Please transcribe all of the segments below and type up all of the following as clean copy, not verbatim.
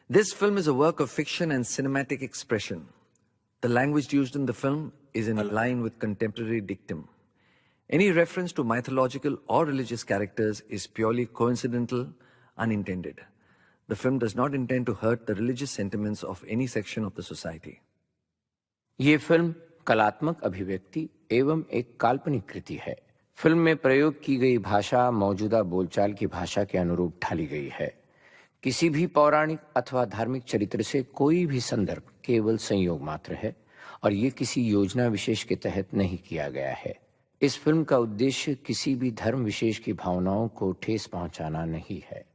This film is a work of fiction and cinematic expression. The language used in the film is in line with contemporary dictum. Any reference to mythological or religious characters is purely coincidental, unintended. The film does not intend to hurt the religious sentiments of any section of the society. ये film कलात्मक अभिव्यक्ति एवं एक काल्पनिक कृति है। Film में प्रयोग की गई भाषा मौजूदा बोलचाल की भाषा के अनुरूप ढाली गई है। किसी भी पौराणिक अथवा धार्मिक चरित्र से कोई भी संदर्भ केवल संयोग मात्र है और ये किसी योजना विशेष के तहत नहीं किया गया है। इस फिल्म का उद्देश्य किसी भी धर्म विशेष की भावनाओं को ठेस पहुंचाना नहीं है।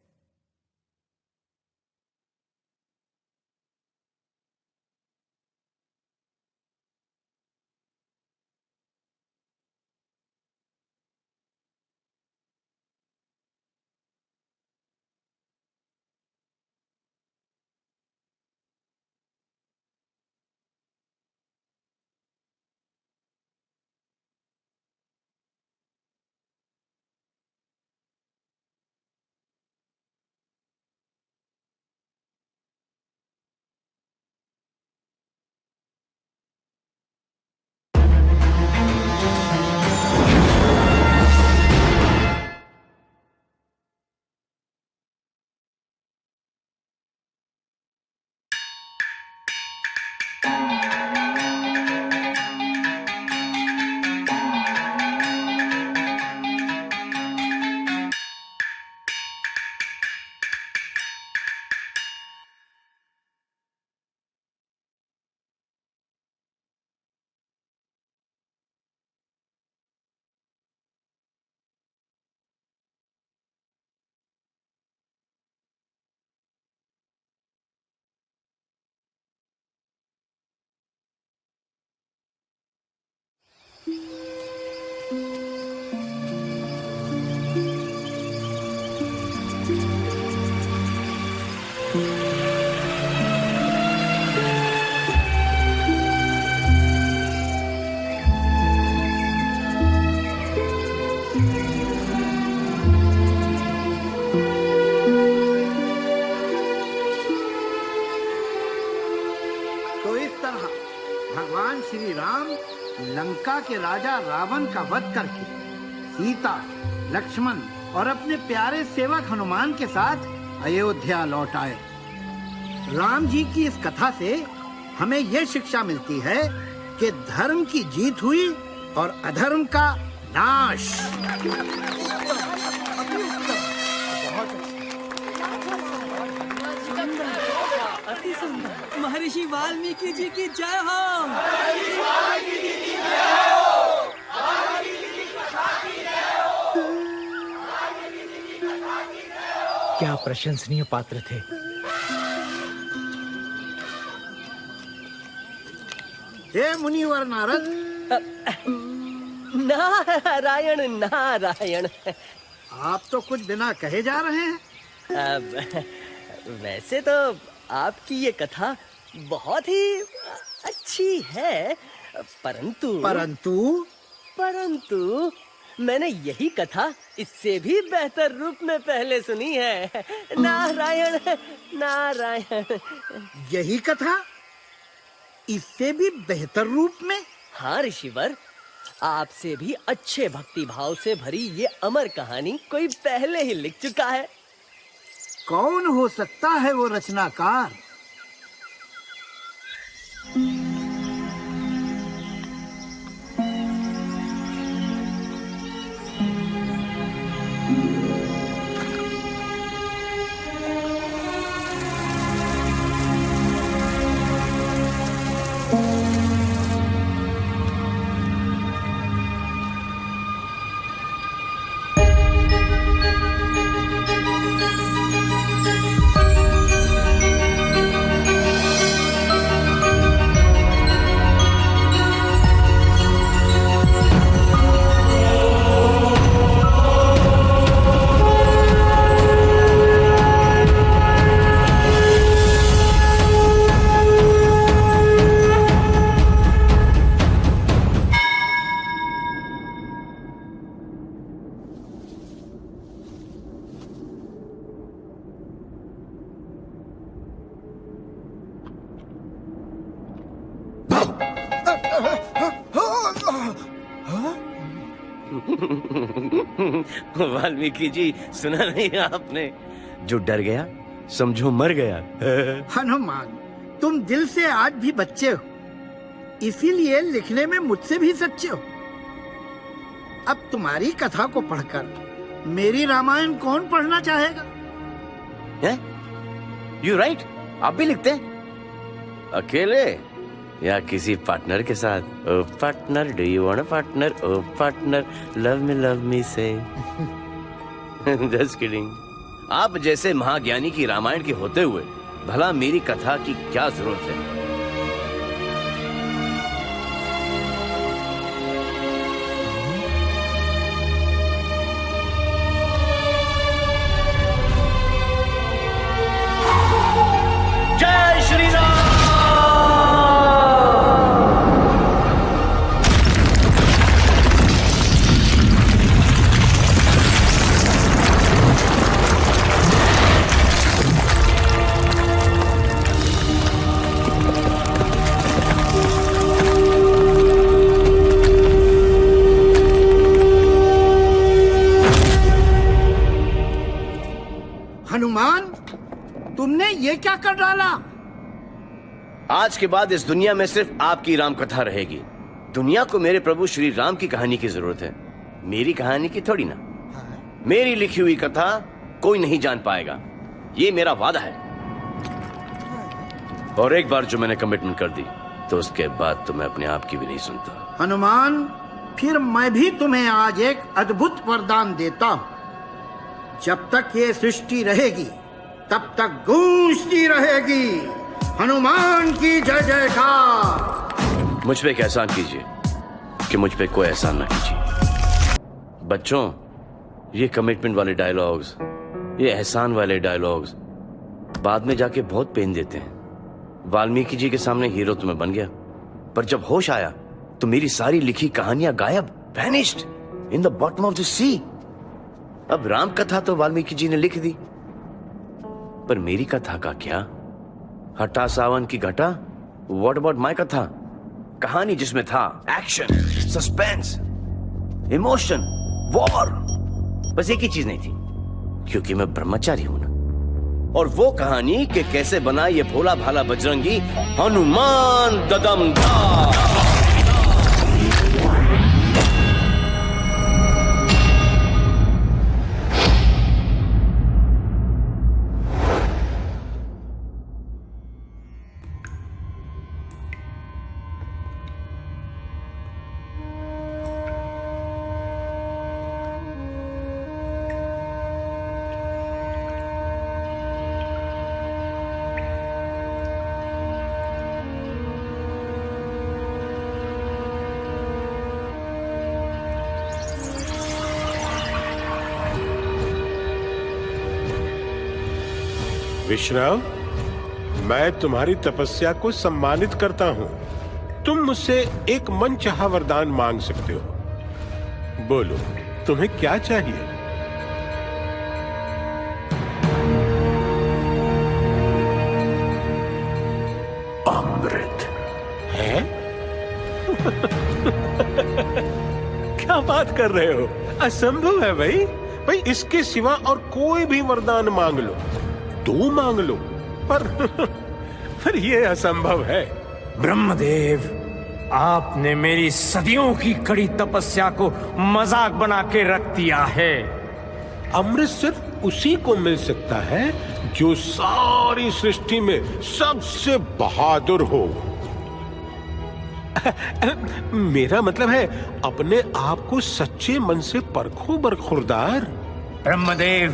भगवान श्री राम लंका के राजा रावण का वध करके सीता, लक्ष्मण और अपने प्यारे सेवक हनुमान के साथ अयोध्या लौट आए। राम जी की इस कथा से हमें यह शिक्षा मिलती है कि धर्म की जीत हुई और अधर्म का नाश। महर्षि वाल्मीकि जी की जय हो। क्या प्रशंसनीय पात्र थे। हे मुनिवर नारद। नारायण नारायण। आप तो कुछ बिना कहे जा रहे हैं। वैसे तो आपकी ये कथा बहुत ही अच्छी है, परंतु मैंने यही कथा इससे भी बेहतर रूप में पहले सुनी है। नारायण नारायण। यही कथा इससे भी बेहतर रूप में? हाँ ऋषिवर, आपसे भी अच्छे भक्ति भाव से भरी ये अमर कहानी कोई पहले ही लिख चुका है। कौन हो सकता है वो रचनाकार? वाल्मीकि जी, सुना नहीं आपने? जो डर गया समझो मर गया। हनुमान, तुम दिल से आज भी बच्चे हो, इसीलिए लिखने में मुझसे भी सच्चे हो। अब तुम्हारी कथा को पढ़कर मेरी रामायण कौन पढ़ना चाहेगा? यू राइट, आप भी लिखते हैं? अकेले या किसी पार्टनर के साथ? Oh partner, do you want a partner? Oh partner, love me say. Just kidding. आप जैसे महाज्ञानी की रामायण के होते हुए भला मेरी कथा की क्या जरूरत है? जय श्री राम। हनुमान, तुमने ये क्या कर डाला? आज के बाद इस दुनिया में सिर्फ आपकी राम कथा रहेगी। दुनिया को मेरे प्रभु श्री राम की कहानी की जरूरत है, मेरी कहानी की थोड़ी ना। मेरी लिखी हुई कथा कोई नहीं जान पाएगा, ये मेरा वादा है। और एक बार जो मैंने कमिटमेंट कर दी तो उसके बाद तो मैं अपने आप की भी नहीं सुनता। हनुमान, फिर मैं भी तुम्हें आज एक अद्भुत वरदान देता हूं। जब तक ये सृष्टि रहेगी तब तक गूंजती रहेगी हनुमान की जय जयकार। मुझ पे एक एहसान कीजिए कि मुझ पे कोई एहसान ना कीजिए। बच्चों, ये कमिटमेंट वाले डायलॉग्स, ये एहसान वाले डायलॉग्स बाद में जाके बहुत पेन देते हैं। वाल्मीकि जी के सामने हीरो तो मैं बन गया, पर जब होश आया तो मेरी सारी लिखी कहानियां गायब, vanished in the bottom of the sea. अब राम कथा तो वाल्मीकि जी ने लिख दी, पर मेरी कथा का क्या? हटा सावन की घटा। व्हाट अबाउट माय कथा? कहानी जिसमें था एक्शन, सस्पेंस, इमोशन, वॉर, बस एक ही चीज नहीं थी, क्योंकि मैं ब्रह्मचारी हूं ना। और वो कहानी कि कैसे बना ये भोला भाला बजरंगी हनुमान ददमधार। विश्राम, मैं तुम्हारी तपस्या को सम्मानित करता हूं। तुम मुझसे एक मनचाहा वरदान मांग सकते हो। बोलो, तुम्हें क्या चाहिए? अमृत है? क्या बात कर रहे हो? असंभव है भाई, इसके सिवा और कोई भी वरदान मांग लो, दो मांग लो, पर ये असंभव है। ब्रह्मदेव, आपने मेरी सदियों की कड़ी तपस्या को मजाक बना के रख दिया है। अमृत सिर्फ उसी को मिल सकता है जो सारी सृष्टि में सबसे बहादुर हो। मेरा मतलब है, अपने आप को सच्चे मन से परखो बरखुरदार। ब्रह्मदेव,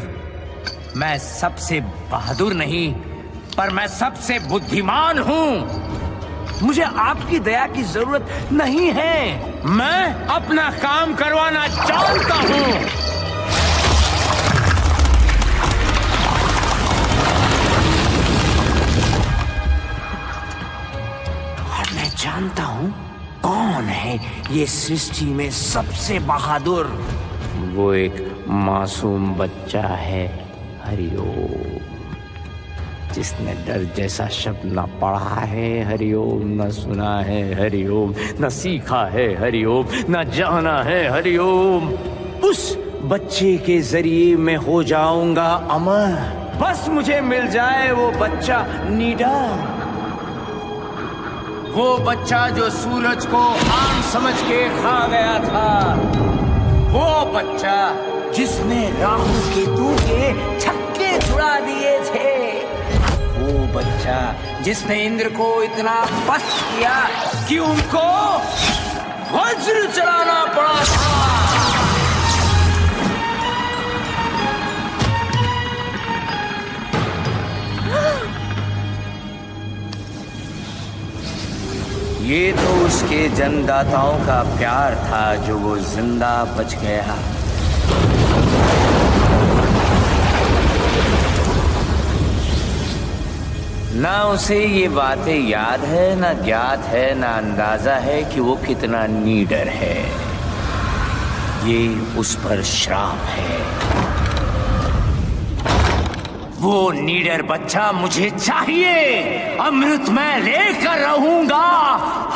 मैं सबसे बहादुर नहीं, पर मैं सबसे बुद्धिमान हूँ। मुझे आपकी दया की जरूरत नहीं है। मैं अपना काम करवाना जानता हूँ। और मैं जानता हूँ कौन है ये सृष्टि में सबसे बहादुर। वो एक मासूम बच्चा है। हरिओम। जिसने डर जैसा शब्द न पढ़ा है हरिओम, न सुना है हरिओम, न सीखा है हरिओम, न जाना है हरिओम, उस बच्चे के जरिए मैं हो जाऊंगा अमर। बस मुझे मिल जाए वो बच्चा नीडर, वो बच्चा जो सूरज को आम समझ के खा गया था, वो बच्चा जिसने राहु केतु के छक्के छुड़ा दिए थे, वो बच्चा जिसने इंद्र को इतना पस्त किया कि उनको वज्र चलाना पड़ा था। ये तो उसके जन्मदाताओं का प्यार था जो वो जिंदा बच गया। ना उसे ये बातें याद है, ना ज्ञात है, ना अंदाजा है कि वो कितना नीडर है। ये उस पर श्राप है। वो नीडर बच्चा मुझे चाहिए, अमृत मैं लेकर रहूंगा।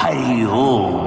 हरि ओम।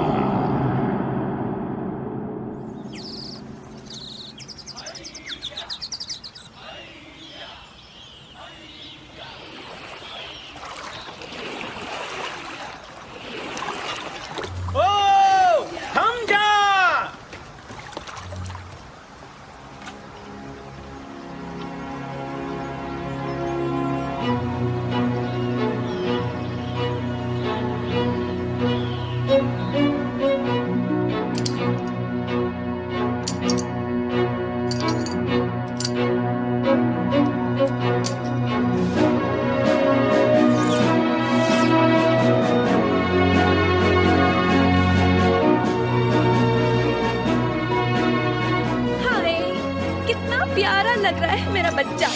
प्यारा लग रहा है मेरा बच्चा।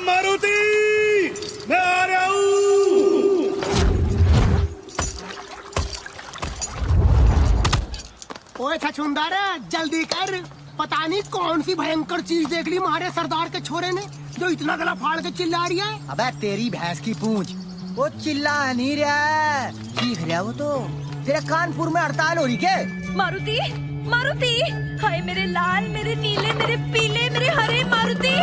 मारुति, मैं आ रहा हूँ। ओए छछुंदर, जल्दी कर। पता नहीं कौन सी भयंकर चीज देख ली हमारे सरदार के छोरे ने जो इतना गला फाड़ के चिल्ला रही है। अबे तेरी भैंस की पूंछ, वो चिल्ला नहीं रहा है, चीख रहा है वो तो। तेरे कानपुर में हड़ताल हो रही क्या? मारुति, मारुति, हाय मेरे लाल, मेरे नीले, मेरे पीले, मेरे हरे मारुति।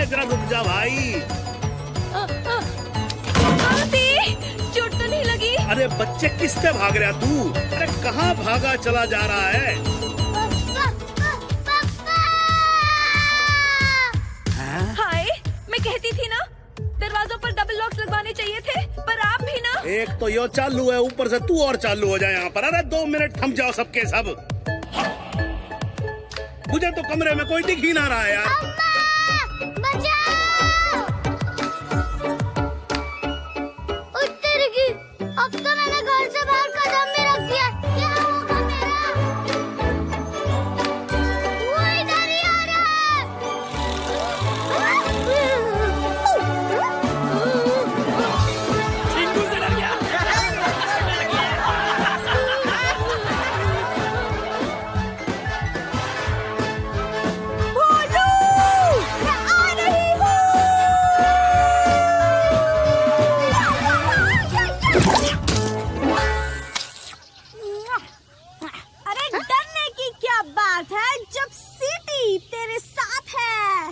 जरा रुक जा भाई। चोट तो नहीं लगी? अरे बच्चे किससे भाग रहा तू? अरे कहाँ भागा चला जा रहा है? हाय, मैं कहती थी ना दरवाजों पर डबल लॉक्स लगवाने चाहिए थे, पर आप भी ना। एक तो यो चालू है, ऊपर से तू और चालू हो जाए यहाँ पर। अरे 2 मिनट थम जाओ सबके सब। मुझे तो कमरे में कोई दिख ही ना रहा है यार। अब तो मैंने घर से बाहर कदम नहीं रख दिया। क्या होगा मेरा? वो इधर ही आ रहा है। चिंटू से डर गया। बोलो, मैं आ रही हूँ। जब सिटी तेरे साथ है।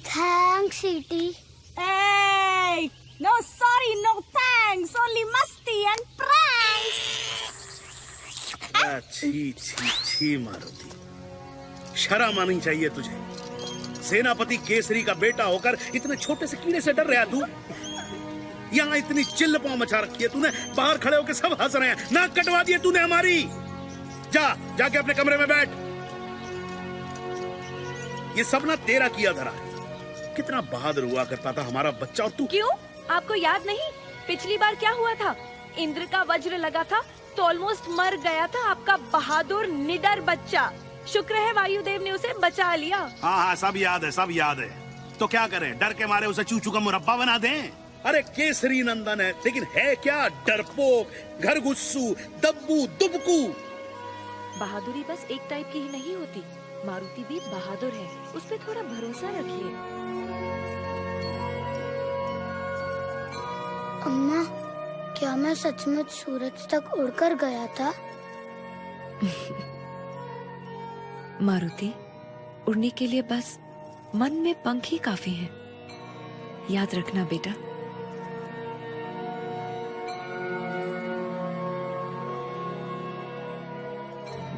Thanks city. No sorry, no thanks, only मस्ती and pranks. छी छी छी मारुति, शर्म आनी चाहिए तुझे। सेनापति केसरी का बेटा होकर इतने छोटे से कीड़े से डर रहा तू? यहाँ इतनी चिल्ल पांव मचा रखी है तूने, बाहर खड़े होकर सब हंस रहे हैं, नाक कटवा दिए तूने हमारी। जाके अपने कमरे में बैठ। ये सब ना तेरा किया धरा है। कितना बहादुर हुआ करता था हमारा बच्चा, और तू। क्यों, आपको याद नहीं पिछली बार क्या हुआ था? इंद्र का वज्र लगा था तो ऑलमोस्ट मर गया था आपका बहादुर निडर बच्चा। शुक्र है वायुदेव ने उसे बचा लिया। हाँ, सब याद है, सब याद है। तो क्या करें, डर के मारे उसे चूचू का मुरब्बा बना दें? अरे केसरी नंदन है, लेकिन है क्या? डरपोक, घरगुस्सू, दब्बू, दुबकू। बहादुरी बस एक टाइप की ही नहीं होती, मारुति भी बहादुर है, उस पे थोड़ा भरोसा रखिए। अम्मा, क्या मैं सचमुच सूरज तक उड़कर गया था? मारुति, उड़ने के लिए बस मन में पंख ही काफी हैं। याद रखना बेटा।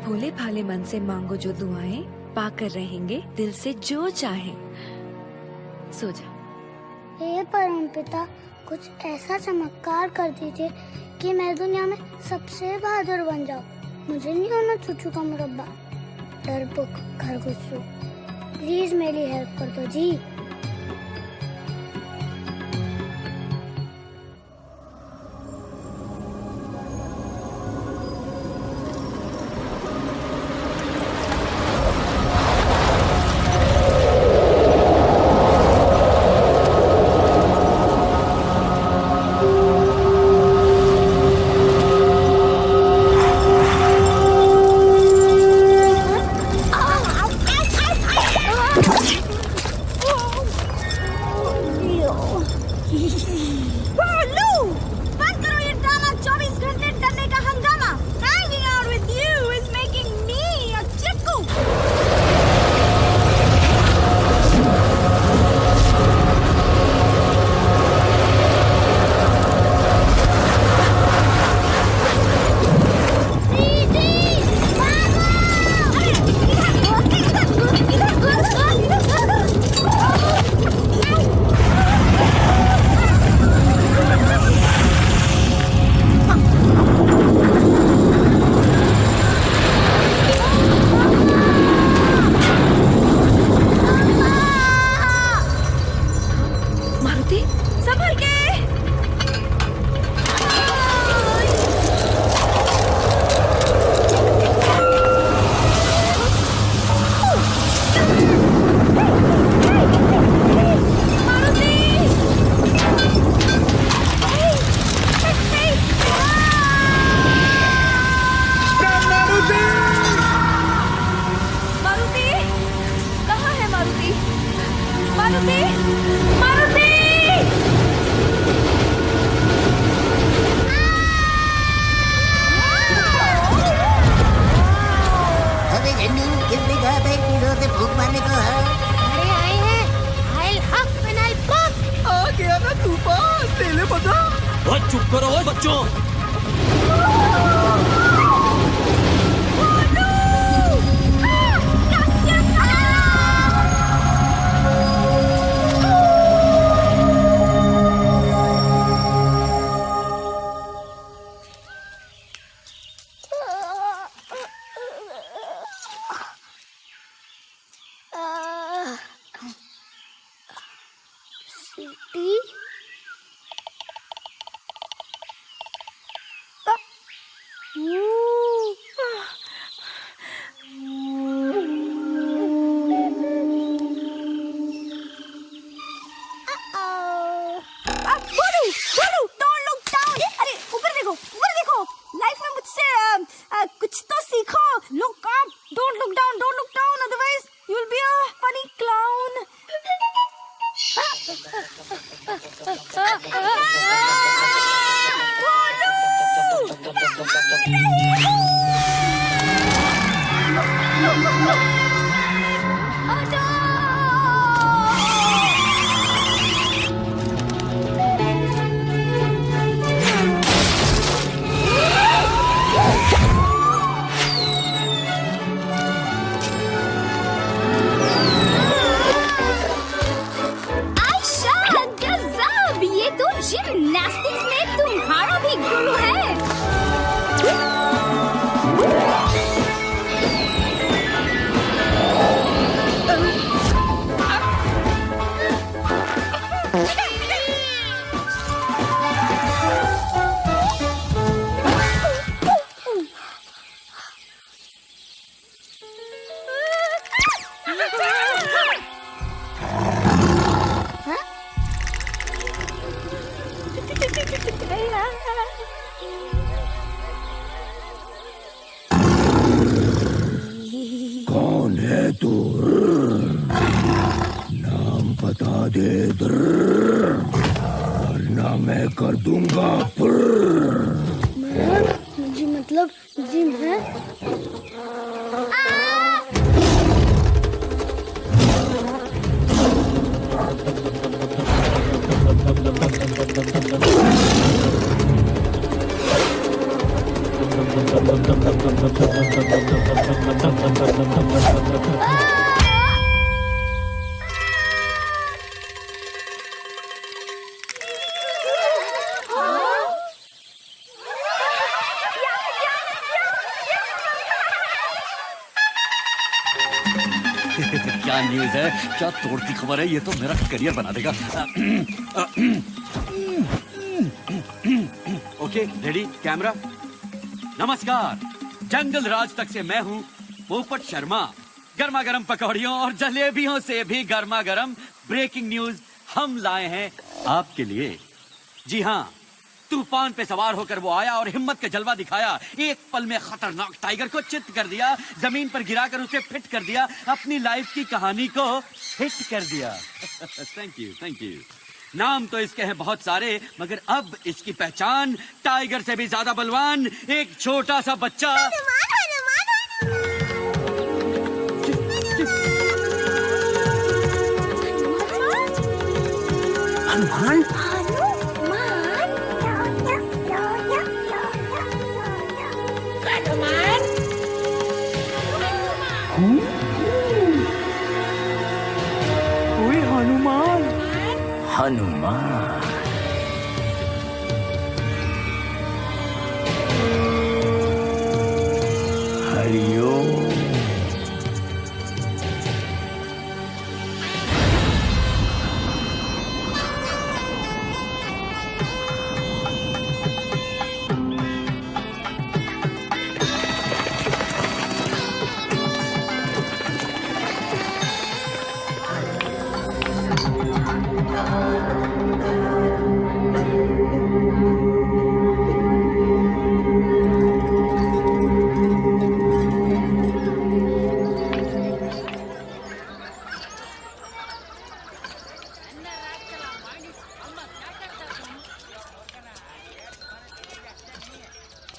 भोले भाले मन से मांगो जो दुआएं, पाकर रहेंगे दिल से जो चाहे। सो जा। हे परमपिता, कुछ ऐसा चमत्कार कर दीजिए कि मैं दुनिया में सबसे बहादुर बन जाऊं। मुझे नहीं होना चूचू का मुरब्बा, डरपोक, खरगोशू। प्लीज मेरी हेल्प कर दो जी। चुप करो बच्चों। नास्टिक में तुम्हारा भी गुरु है। कौन है तू? नाम बता दे वरना मैं कर दूंगा। जी मतलब जी मैं क्या न्यूज़ है? क्या तोड़ती खबर है? ये तो मेरा करियर बना देगा। Okay, ready, camera. नमस्कार, जंगल राज तक से मैं हूँ पोपट शर्मा। गर्मा गर्म पकौड़ियों और जलेबियों से भी गर्मा गर्म ब्रेकिंग न्यूज हम लाए हैं आपके लिए। जी हाँ, तूफान पे सवार होकर वो आया और हिम्मत का जलवा दिखाया। एक पल में खतरनाक टाइगर को चित कर दिया, जमीन पर गिराकर उसे फिट कर दिया, अपनी लाइफ की कहानी को हिट कर दिया। Thank you, thank you. नाम तो इसके हैं बहुत सारे, मगर अब इसकी पहचान टाइगर से भी ज्यादा बलवान एक छोटा सा बच्चा। हनुमान? ओए हनुमान। हनुमान। हरिओम।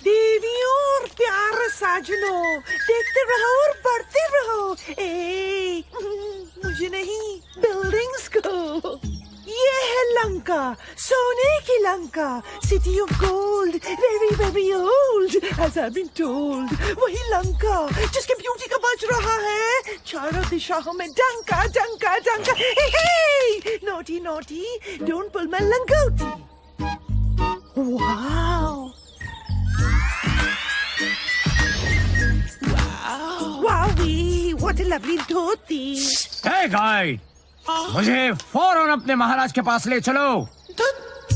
देवियों और प्यारे साजनों, देखते रहो और बढ़ते रहो। मुझे नहीं, बिल्डिंग्स को। ये है लंका, सोने की Lanka, city of gold, very very old, as I been told. वही लंका जिसके ब्यूटी का बज रहा है चारों दिशाओं में डंका डंका डंका। Naughty naughty, don't pull my langoti. Wow Wowie, what a lovely dhoti. Hey guide, मुझे फौरन अपने महाराज के पास ले चलो।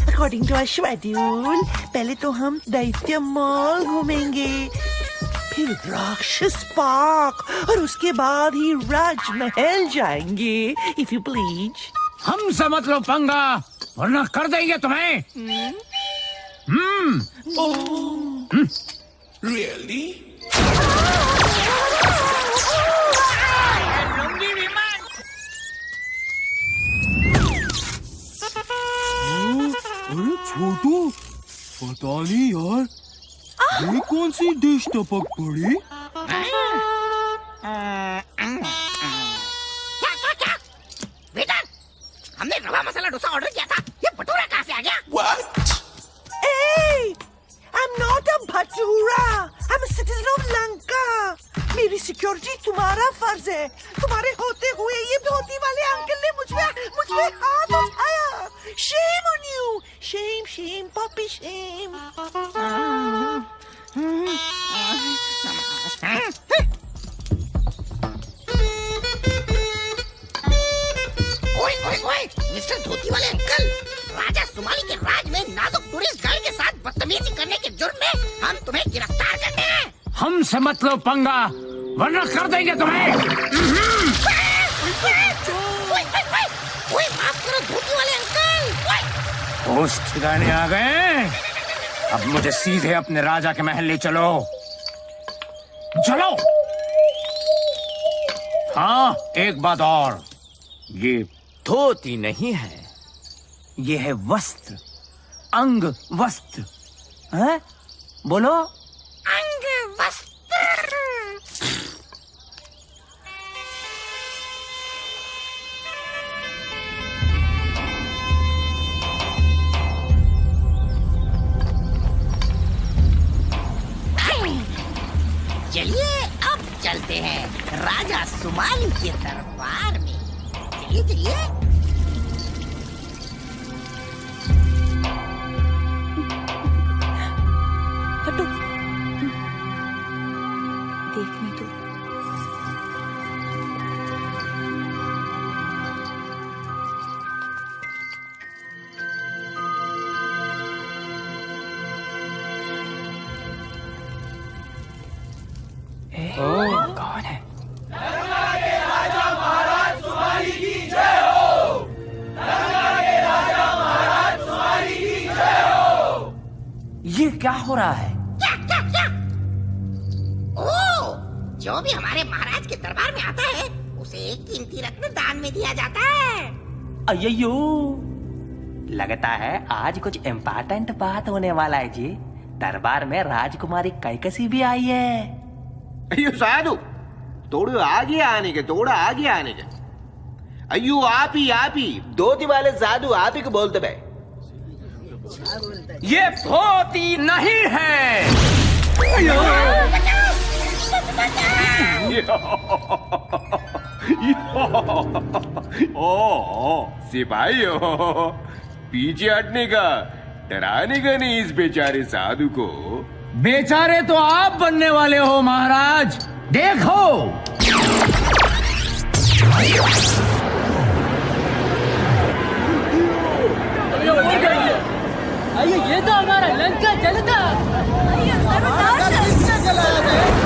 According to our schedule, पहले तो हम दैत्य मॉल घूमेंगे, फिर राक्षस पार्क और उसके बाद ही राजमहल जाएंगे, if you please. हमसे मत लो पंगा, वरना कर देंगे तुम्हें। Really? अरे छोटू, पता नहीं यार, ये कौन सी डिश टपक पड़ी? क्या? बेटा, हमने रवा मसाला डोसा ऑर्डर किया था, ये भटूरा कहाँ से आ गया? What? Hey, I'm not a bhatura, I'm a citizen of Lanka. मेरी सिक्योरिटी तुम्हारा फर्ज है। तुम्हारे होते हुए ये धोती वाले अंकल ने मुझ पे हाथ उठाया। Shame on you, Shame, shame, puppy shame. ओए ओए ओए, मिस्टर धोती वाले अंकल, राजा सुमाली के राज में नाजुक टूरिस्ट गाइड के साथ बदतमीजी करने के जुर्म में हम तुम्हें गिरफ्तार करते हैं। हमसे मत लो पंगा, वरना कर देंगे तुम्हें। ओए माफ करो धोती वाले अंकल। होश ठिकाने आ गए? अब मुझे सीधे अपने राजा के महल ले चलो। चलो। हाँ, एक बात और, ये धोती नहीं है, ये है वस्त्र, अंग वस्त्र। हैं? बोलो। अंग वस्त्र। चलिए अब चलते हैं राजा सुमाली के दरबार में। चलिए चलिए। हटो, देखने दो। कौन है? ये क्या हो रहा है? क्या क्या क्या? ओ, जो भी हमारे महाराज के दरबार में आता है उसे एक कीमती रत्न दान में दिया जाता है। अय्यो, लगता है आज कुछ इम्पोर्टेंट बात होने वाला है जी। दरबार में राजकुमारी कैकसी भी आई है। अयो साधु, थोड़ा आगे आने के, थोड़ा आगे आने के। अयो आप ही धोती वाले साधु आप ही को बोलते भाई। ये धोती नहीं है। ओ सिपाही हो, पीछे हटने का, डराने का नहीं इस बेचारे साधु को। बेचारे तो आप बनने वाले हो महाराज, देखो। अरे ये तो हमारा लंका जलता।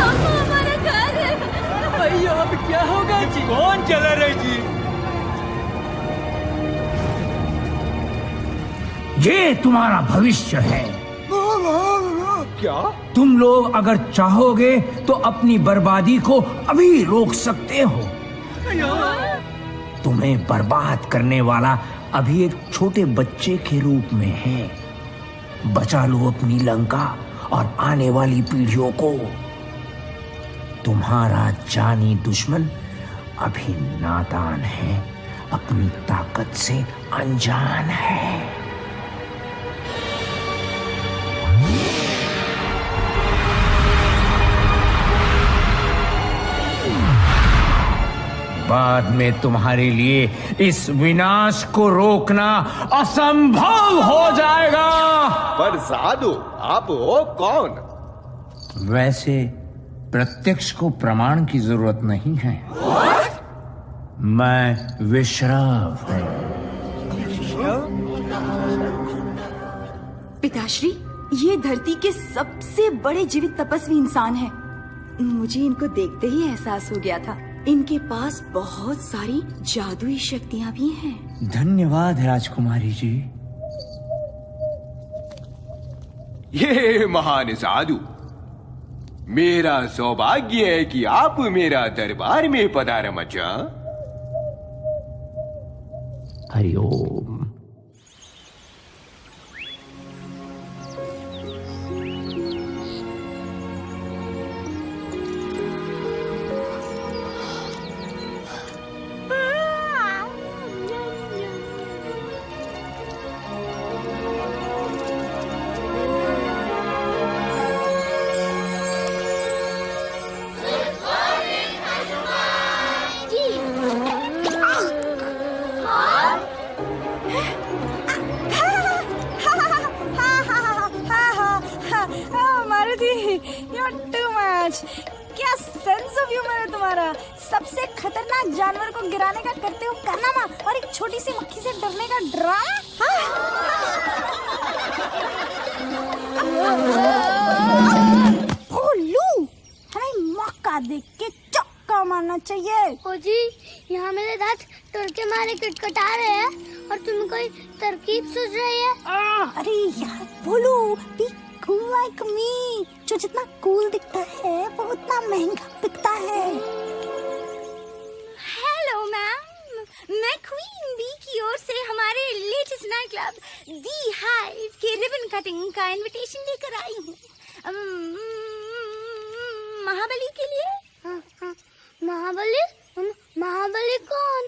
हमारा घर है। भैया अब क्या होगा जी? कौन चला रहे जी? ये तुम्हारा भविष्य है। क्या? तुम लोग अगर चाहोगे तो अपनी बर्बादी को अभी रोक सकते हो। तुम्हें बर्बाद करने वाला अभी एक छोटे बच्चे के रूप में है। बचा लो अपनी लंका और आने वाली पीढ़ियों को। तुम्हारा जानी दुश्मन अभी नादान है, अपनी ताकत से अनजान है। बाद में तुम्हारे लिए इस विनाश को रोकना असंभव हो जाएगा। पर साधु आप हो कौन? वैसे प्रत्यक्ष को प्रमाण की जरूरत नहीं है। मैं विश्राव हूं। पिताश्री, ये धरती के सबसे बड़े जीवित तपस्वी इंसान हैं। मुझे इनको देखते ही एहसास हो गया था, इनके पास बहुत सारी जादुई शक्तियां भी हैं। धन्यवाद राजकुमारी जी। ये महान साधु, मेरा सौभाग्य है कि आप मेरा दरबार में पधारा मचा। हरिओम। की उम्र है तुम्हारा? सबसे खतरनाक जानवर को गिराने का करते हो कारनामा और एक छोटी सी मक्खी से डरने का ड्रामा। भोलू, हमें मौका देख के चक्का मारना चाहिए। ओ जी, यहाँ मेरे दांत डर के मारे कटकटा रहे हैं और तुम्हें कोई तरकीब सूझ रही है? अरे यार भोलू, बी कूल लाइक मी। जो जितना कूल दिखता है वो उतना महंगा बिकता है। हेलो मैम, मैं क्वीन बी की ओर से हमारे लेटेस्ट नाइट क्लब दी हाइव के रिबन कटिंग का इनविटेशन लेकर आई हूँ। महाबली के लिए। महाबली? महाबली कौन?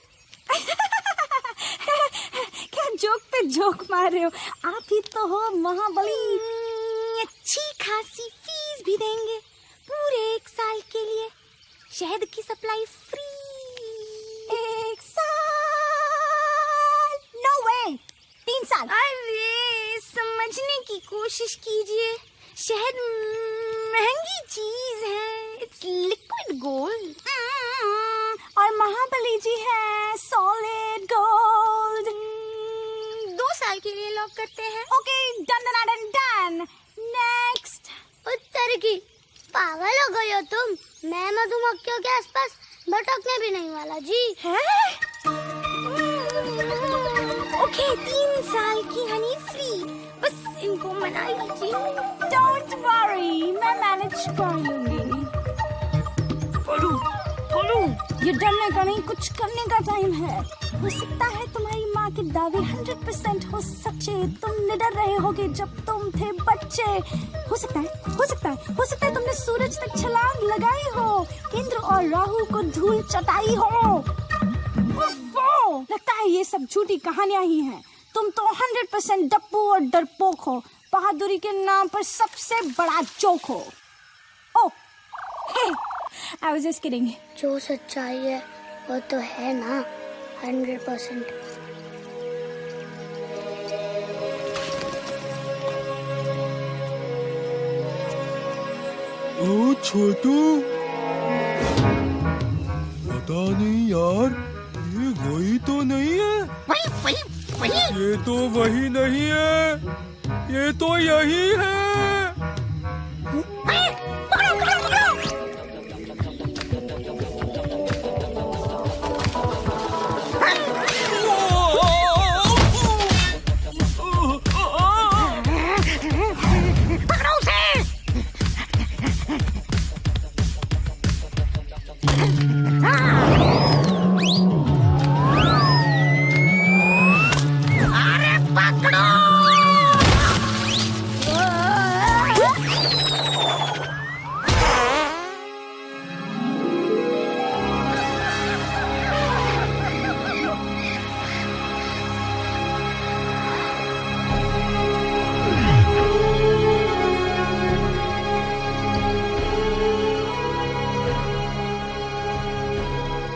क्या जोक पे जोक मार रहे हो? आप ही तो हो महाबली। अच्छी खासी फीस भी देंगे, पूरे 1 साल के लिए। शहद की सप्लाई फ्री। 1 साल? नो वे, 3 साल। अरे समझने की कोशिश कीजिए, शहद महंगी चीज है, इट्स लिक्विड गोल्ड। और महाबली जी है सॉलिड गोल्ड। 2 साल के लिए लॉक करते हैं। Okay, done. नेक्स्ट। उत्तर की पागल हो गई हो तुम? मैं मधुमक्खियों के आसपास भटकने भी नहीं वाला जी। ओके, 3 साल की हनी फ्री, बस इनको मना लीजिए। डोंट वरी, मैं मैनेज कर लूंगी। बोलू, ये डरने का नहीं, कुछ करने का टाइम है। हो सकता है तुम्हारी माँ के दावे 100% हो सच्चे। तुम निडर रहे होगे जब तुम थे बच्चे। हो सकता है तुमने सूरज तक छलांग लगाई हो, इंद्र और राहु को धूल चटाई हो। लगता है ये सब झूठी कहानियां ही हैं। तुम तो 100% डप्पू और डरपोक हो, बहादुरी के नाम पर सबसे बड़ा जोक हो। ओह, हे, I was just kidding. जो सच्चाई है वो तो है ना 100%। ओ छोटू, पता नहीं यार, ये वही तो नहीं है। वही। ये तो वही नहीं है, ये तो यही है।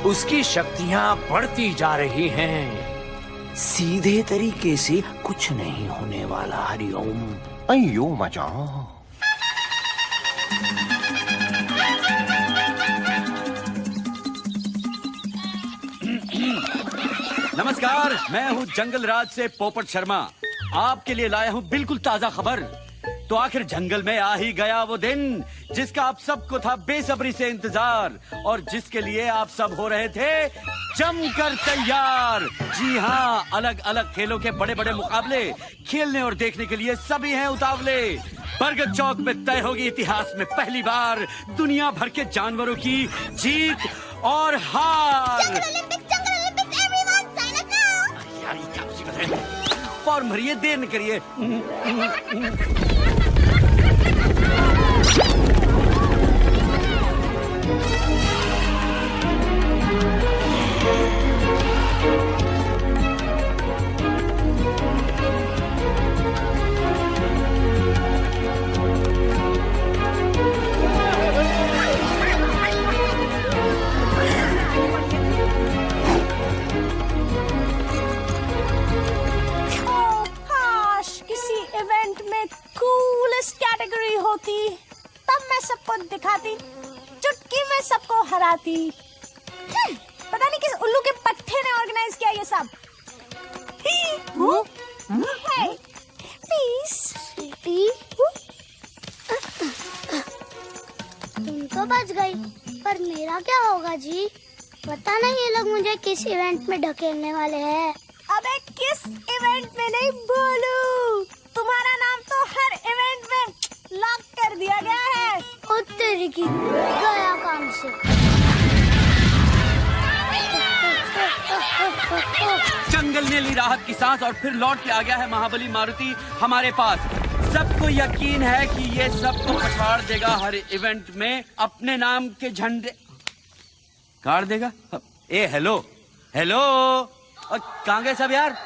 उसकी शक्तियां बढ़ती जा रही हैं। सीधे तरीके से कुछ नहीं होने वाला। हरिओम। अयो मजा। नमस्कार, मैं हूँ जंगल राज से पोपट शर्मा। आपके लिए लाया हूँ बिल्कुल ताजा खबर। तो आखिर जंगल में आ ही गया वो दिन जिसका आप सबको था बेसब्री से इंतजार और जिसके लिए आप सब हो रहे थे जमकर तैयार। जी हाँ, अलग अलग खेलों के बड़े बड़े मुकाबले खेलने और देखने के लिए सभी हैं उतावले। बरगद चौक में तय होगी इतिहास में पहली बार दुनिया भर के जानवरों की जीत और हार। यार ये क्या मुसीबत है? फॉर्म भरिए, देर न करिए। कैटेगरी होती तब मैं सबको दिखाती चुटकी में सबको हराती। पता नहीं किस उल्लू के पट्टे ने ऑर्गेनाइज किया ये सब। प्लीज स्वीटी, तुम तो बच गई, पर मेरा क्या होगा जी? पता नहीं ये लोग मुझे किस इवेंट में ढकेलने वाले हैं। अबे किस इवेंट में नहीं बोलू, तुम्हारा नाम तो हर इवेंट में लॉक कर दिया गया है। ओ तेरी की गया काम से। जंगल ने ली राहत की सांस और फिर लौट के आ गया है महाबली मारुति हमारे पास। सबको यकीन है कि ये सबको पछाड़ देगा, हर इवेंट में अपने नाम के झंडे गाड़ देगा। ए हेलो हेलो, और कहाँ गए सब यार?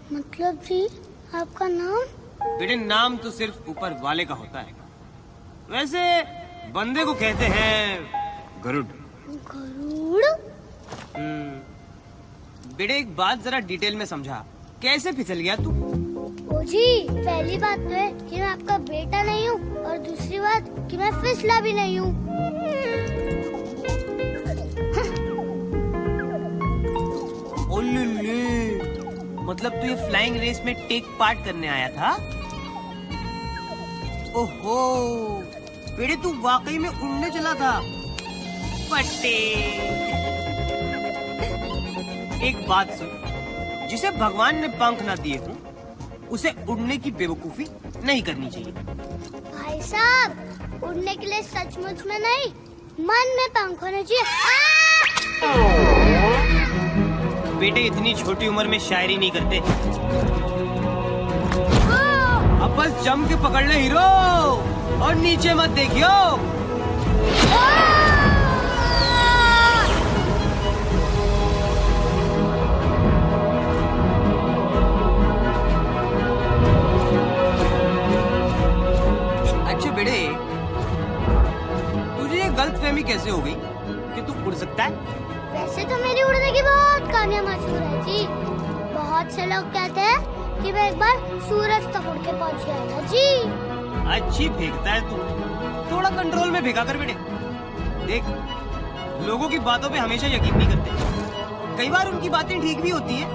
मतलब जी आपका नाम? बेटे नाम तो सिर्फ ऊपर वाले का होता है, वैसे बंदे को कहते हैं गरुड़। गरुड़? बेटे एक बात जरा डिटेल में समझा, कैसे फिसल गया तू? ओ जी, पहली बात तो है कि मैं आपका बेटा नहीं हूँ, और दूसरी बात कि मैं फिसला भी नहीं हूँ। मतलब तू ये फ्लाइंग रेस में टेक पार्ट करने आया था? ओहो, बेटे तू वाकई में उड़ने चला था। फटे। एक बात सुन, जिसे भगवान ने पंख ना दिए हों, उसे उड़ने की बेवकूफी नहीं करनी चाहिए। भाई साहब, उड़ने के लिए सचमुच में नहीं, मन में पंख होने चाहिए। बेटे इतनी छोटी उम्र में शायरी नहीं करते। अब बस जम के पकड़ ले हीरो, और नीचे मत देखियो। अच्छा बेटे, तुझे ये गलतफहमी कैसे हो गई कि तू उड़ सकता है? वैसे तो मेरी उड़ने की बहुत कहानियाँ मशहूर है जी। बहुत से लोग कहते हैं कि मैं एक बार सूरज तक उड़ के पहुँच गया था जी। अच्छी फेंकता है तू, थोड़ा कंट्रोल में फेंका कर बेटे। देख, लोगों की बातों पे हमेशा यकीन नहीं करते। कई बार उनकी बातें ठीक भी होती है,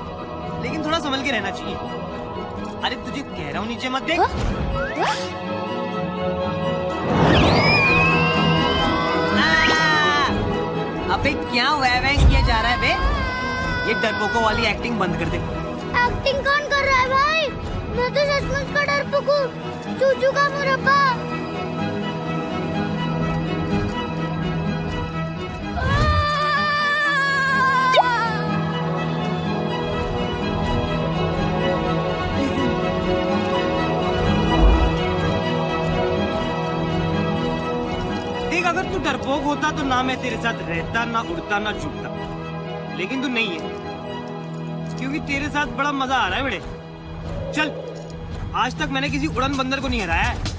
लेकिन थोड़ा संभल के रहना चाहिए। अरे तुझे कह रहा हूँ नीचे मत देख। अबे क्या वैं किया जा रहा है बे? ये डरपोकों वाली एक्टिंग बंद कर दे। एक्टिंग कौन कर रहा है भाई? मैं तो सचमुच का डरपोक हूँ, चूचू का मुरब्बा। देख, अगर तू डरपोक होता तो ना मैं तेरे साथ रहता, ना उड़ता, ना छूटता। लेकिन तू नहीं है, क्योंकि तेरे साथ बड़ा मजा आ रहा है बेटे। चल, आज तक मैंने किसी उड़न बंदर को नहीं हराया है।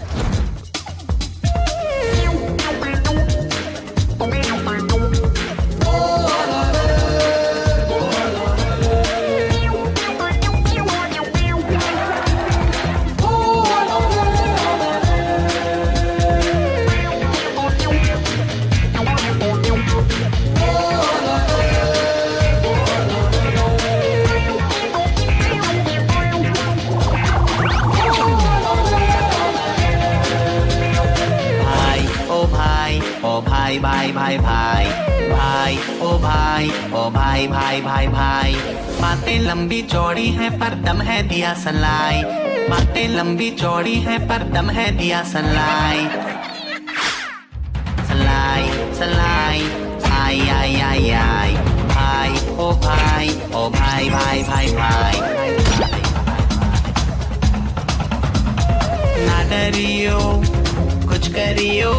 भाई, ओ भाई भाई भाई भाई। बातें लंबी चौड़ी हैं पर दम है दिया सलाई, बातें लंबी चौड़ी हैं पर दम है दिया सलाई। सलाई सलाई आई आई आई आई, भाई ओ भाई, ओ भाई भाई भाई भाई। ना डरियो कुछ करियो,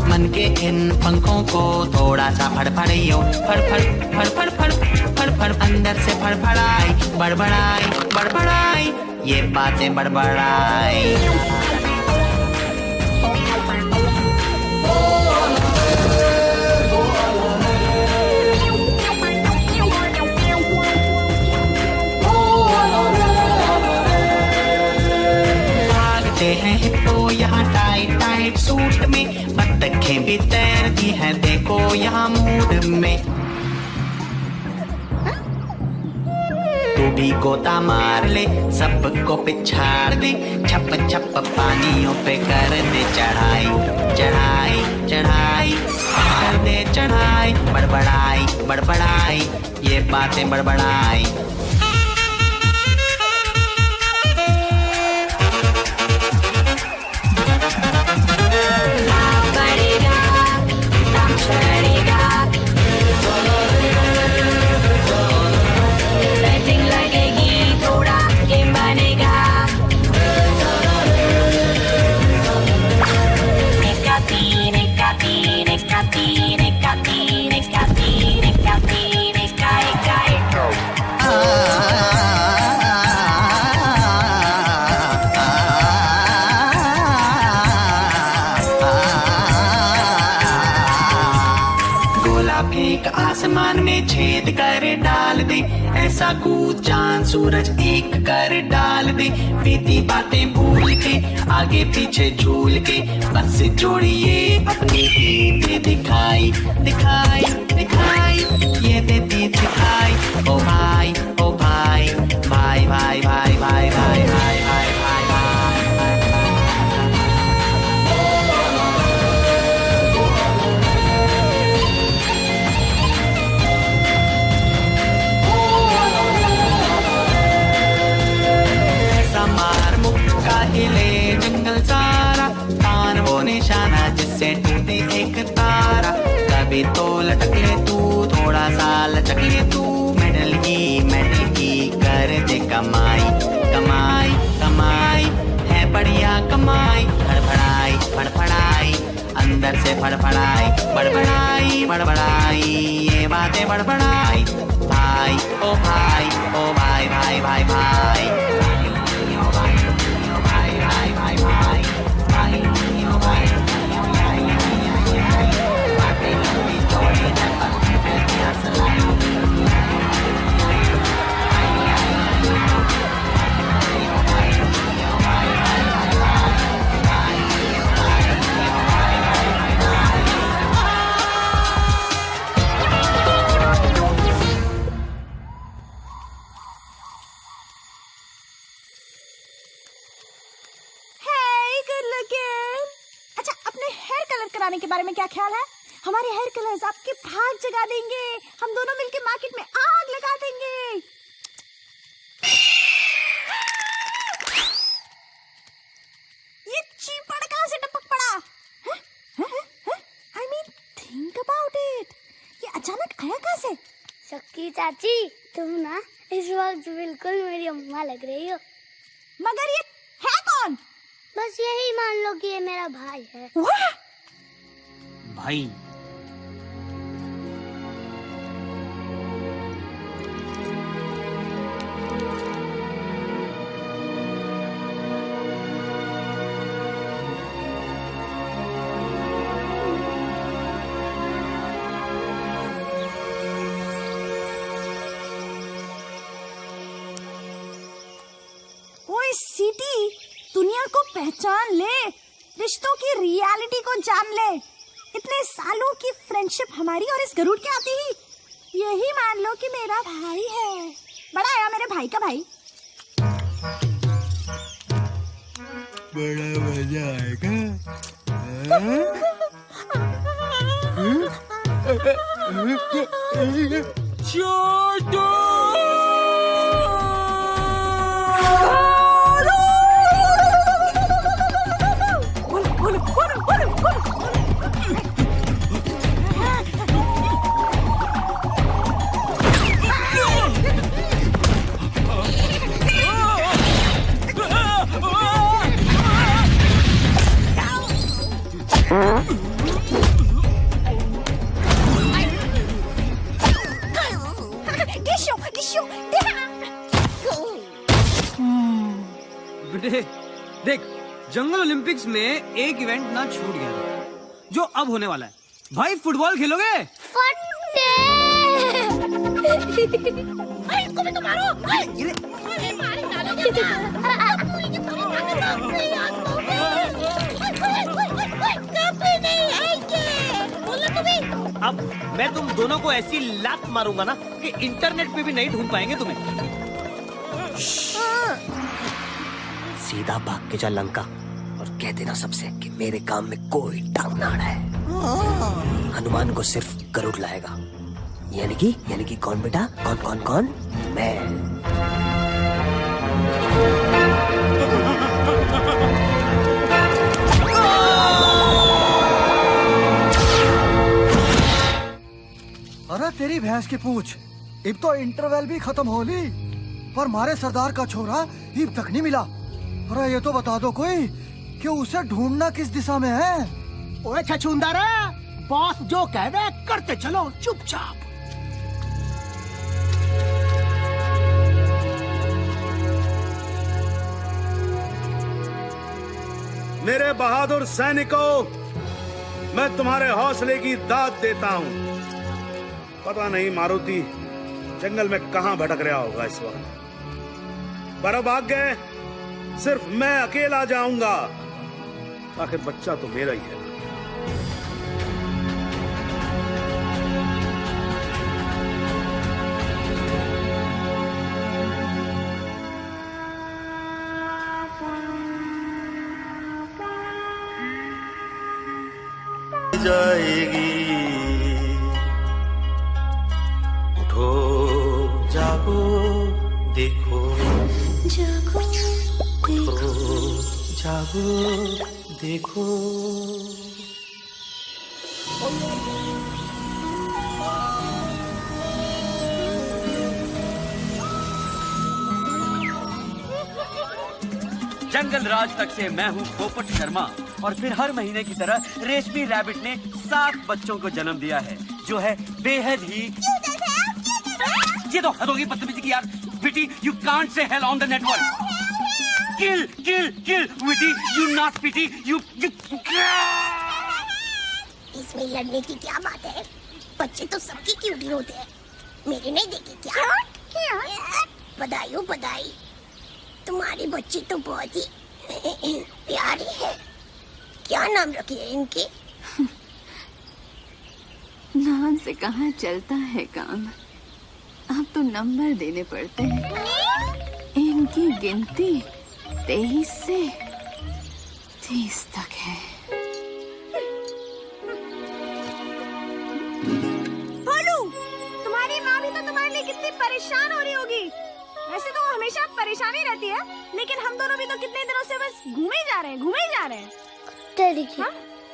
मन के इन पंखों को थोड़ा सा फड़फड़ियो, फड़फड़ फड़फड़ फड़ फड़फड़ अंदर से फड़फड़ाई, बड़बड़ाई बड़बड़ाई, ये बातें बड़बड़ाई। हैं हिप्पो यहाँ टाइट टाइट सूट में, बत्तखें भी तैरती हैं देखो यहाँ मूड में। तू भी गोता मार ले, सबको पिछाड़ दे, छप छप पानियों पे कर दे चढ़ाई, चढ़ाई चढ़ाई कर दे चढ़ाई, बड़बड़ाई बड़बड़ाई, ये बातें बड़बड़ाई। आसमान में छेद कर डाल दे, ऐसा कूद चांद सूरज एक कर डाल दे। बीती बातें भूल के आगे पीछे झूल के, बस जोड़िए अपनी ही दिखाई दिखाई दिखाई, ये देती दिखाई। ओ भाई ओ भाई भाई भाई भाई भाई भाई भाई भाई भाई भाई। हिले जंगल सारा, तान वो निशाना जिससे टूटे एक तारा। कभी तो लटक ले तू, थोड़ा सा लचक ले तू, मेडल की कर दे कमाई कमाई कमाई, है बढ़िया कमाई। फड़फड़ाई फड़फड़ाई अंदर से फड़फड़ाई, बड़बड़ाई बड़बड़ाई, ये बातें बड़बड़ाई। भाई ओ भाई, ओ भाई भाई भाई भाई, के बारे में क्या ख्याल है? हमारे हेयर कलर्स आपके भाग जगा देंगे, हम दोनों मिलके मार्केट में आग लगा देंगे। ये चीपड़ कहाँ से टपक पड़ा? I mean, think about it. ये अचानक आया कहाँ से? शक्की चाची, तुम ना इस वक्त बिल्कुल मेरी अम्मा लग रही हो। मगर ये है कौन? बस यही मान लो कि ये मेरा भाई है। भाई ओए सिटी, दुनिया को पहचान ले, रिश्तों की रियलिटी को जान ले। इतने सालों की फ्रेंडशिप हमारी और इस गरुड़ के आती ही यही मान लो कि मेरा भाई है। बड़ा आया मेरे भाई का भाई। बड़ा मजा आएगा। छोटू बेटे देख, जंगल ओलंपिक्स में एक इवेंट ना छूट गया था, जो अब होने वाला है। भाई फुटबॉल खेलोगे? इसको भी तो मारो। अब मैं तुम दोनों को ऐसी लात मारूंगा ना कि इंटरनेट पे भी नहीं ढूंढ पाएंगे तुम्हें। सीधा भाग के जा लंका और कह देना सबसे कि मेरे काम में कोई टांग ना अड़ाए। हनुमान को सिर्फ गरुड़ लाएगा। यानी कि कौन बेटा? कौन? मैं। अरे तेरी भैंस की पूंछ, अब तो इंटरवल भी खत्म हो ली, पर मारे सरदार का छोरा अब तक नहीं मिला। अरे ये तो बता दो कोई कि उसे ढूंढना किस दिशा में है। ओए छछूंदर, बॉस जो कह दे करते चलो चुपचाप। मेरे बहादुर सैनिकों, मैं तुम्हारे हौसले की दाद देता हूं। पता नहीं मारुति जंगल में कहां भटक रहा होगा इस वक्त, पर अब आगे सिर्फ मैं अकेला जाऊंगा। आखिर बच्चा तो मेरा ही है। जाएगी, उठो जागो देखो, उठो जागो देखो। जंगल राज तक से मैं हूँ पोपट शर्मा, और फिर हर महीने की तरह रेशमी रैबिट ने 7 बच्चों को जन्म दिया है, जो है बेहद ही। ये तो हद होगी बदतमीजी की यार। Witty, you can't say hell on the network. Kill kill kill witty, you not pity, you. इसमें लड़ने की क्या बात है? बच्चे तो सबकी क्यूटी होते हैं, मेरे नहीं देखे क्या? बधाई हो बधाई, तुम्हारे बच्चे तो बहुत ही प्यारे हैं। क्या नाम रखे हैं इनके? नाम से कहाँ चलता है काम, अब तो नंबर देने पड़ते हैं। इनकी गिनती 23 से 30 तक है। भोलू, तुम्हारी माँ भी तो तुम्हारे लिए कितनी परेशान हो रही होगी। वैसे तो हमेशा परेशानी रहती है, लेकिन हम दोनों भी तो कितने दिनों से बस घूमे जा रहे हैं। तेरी की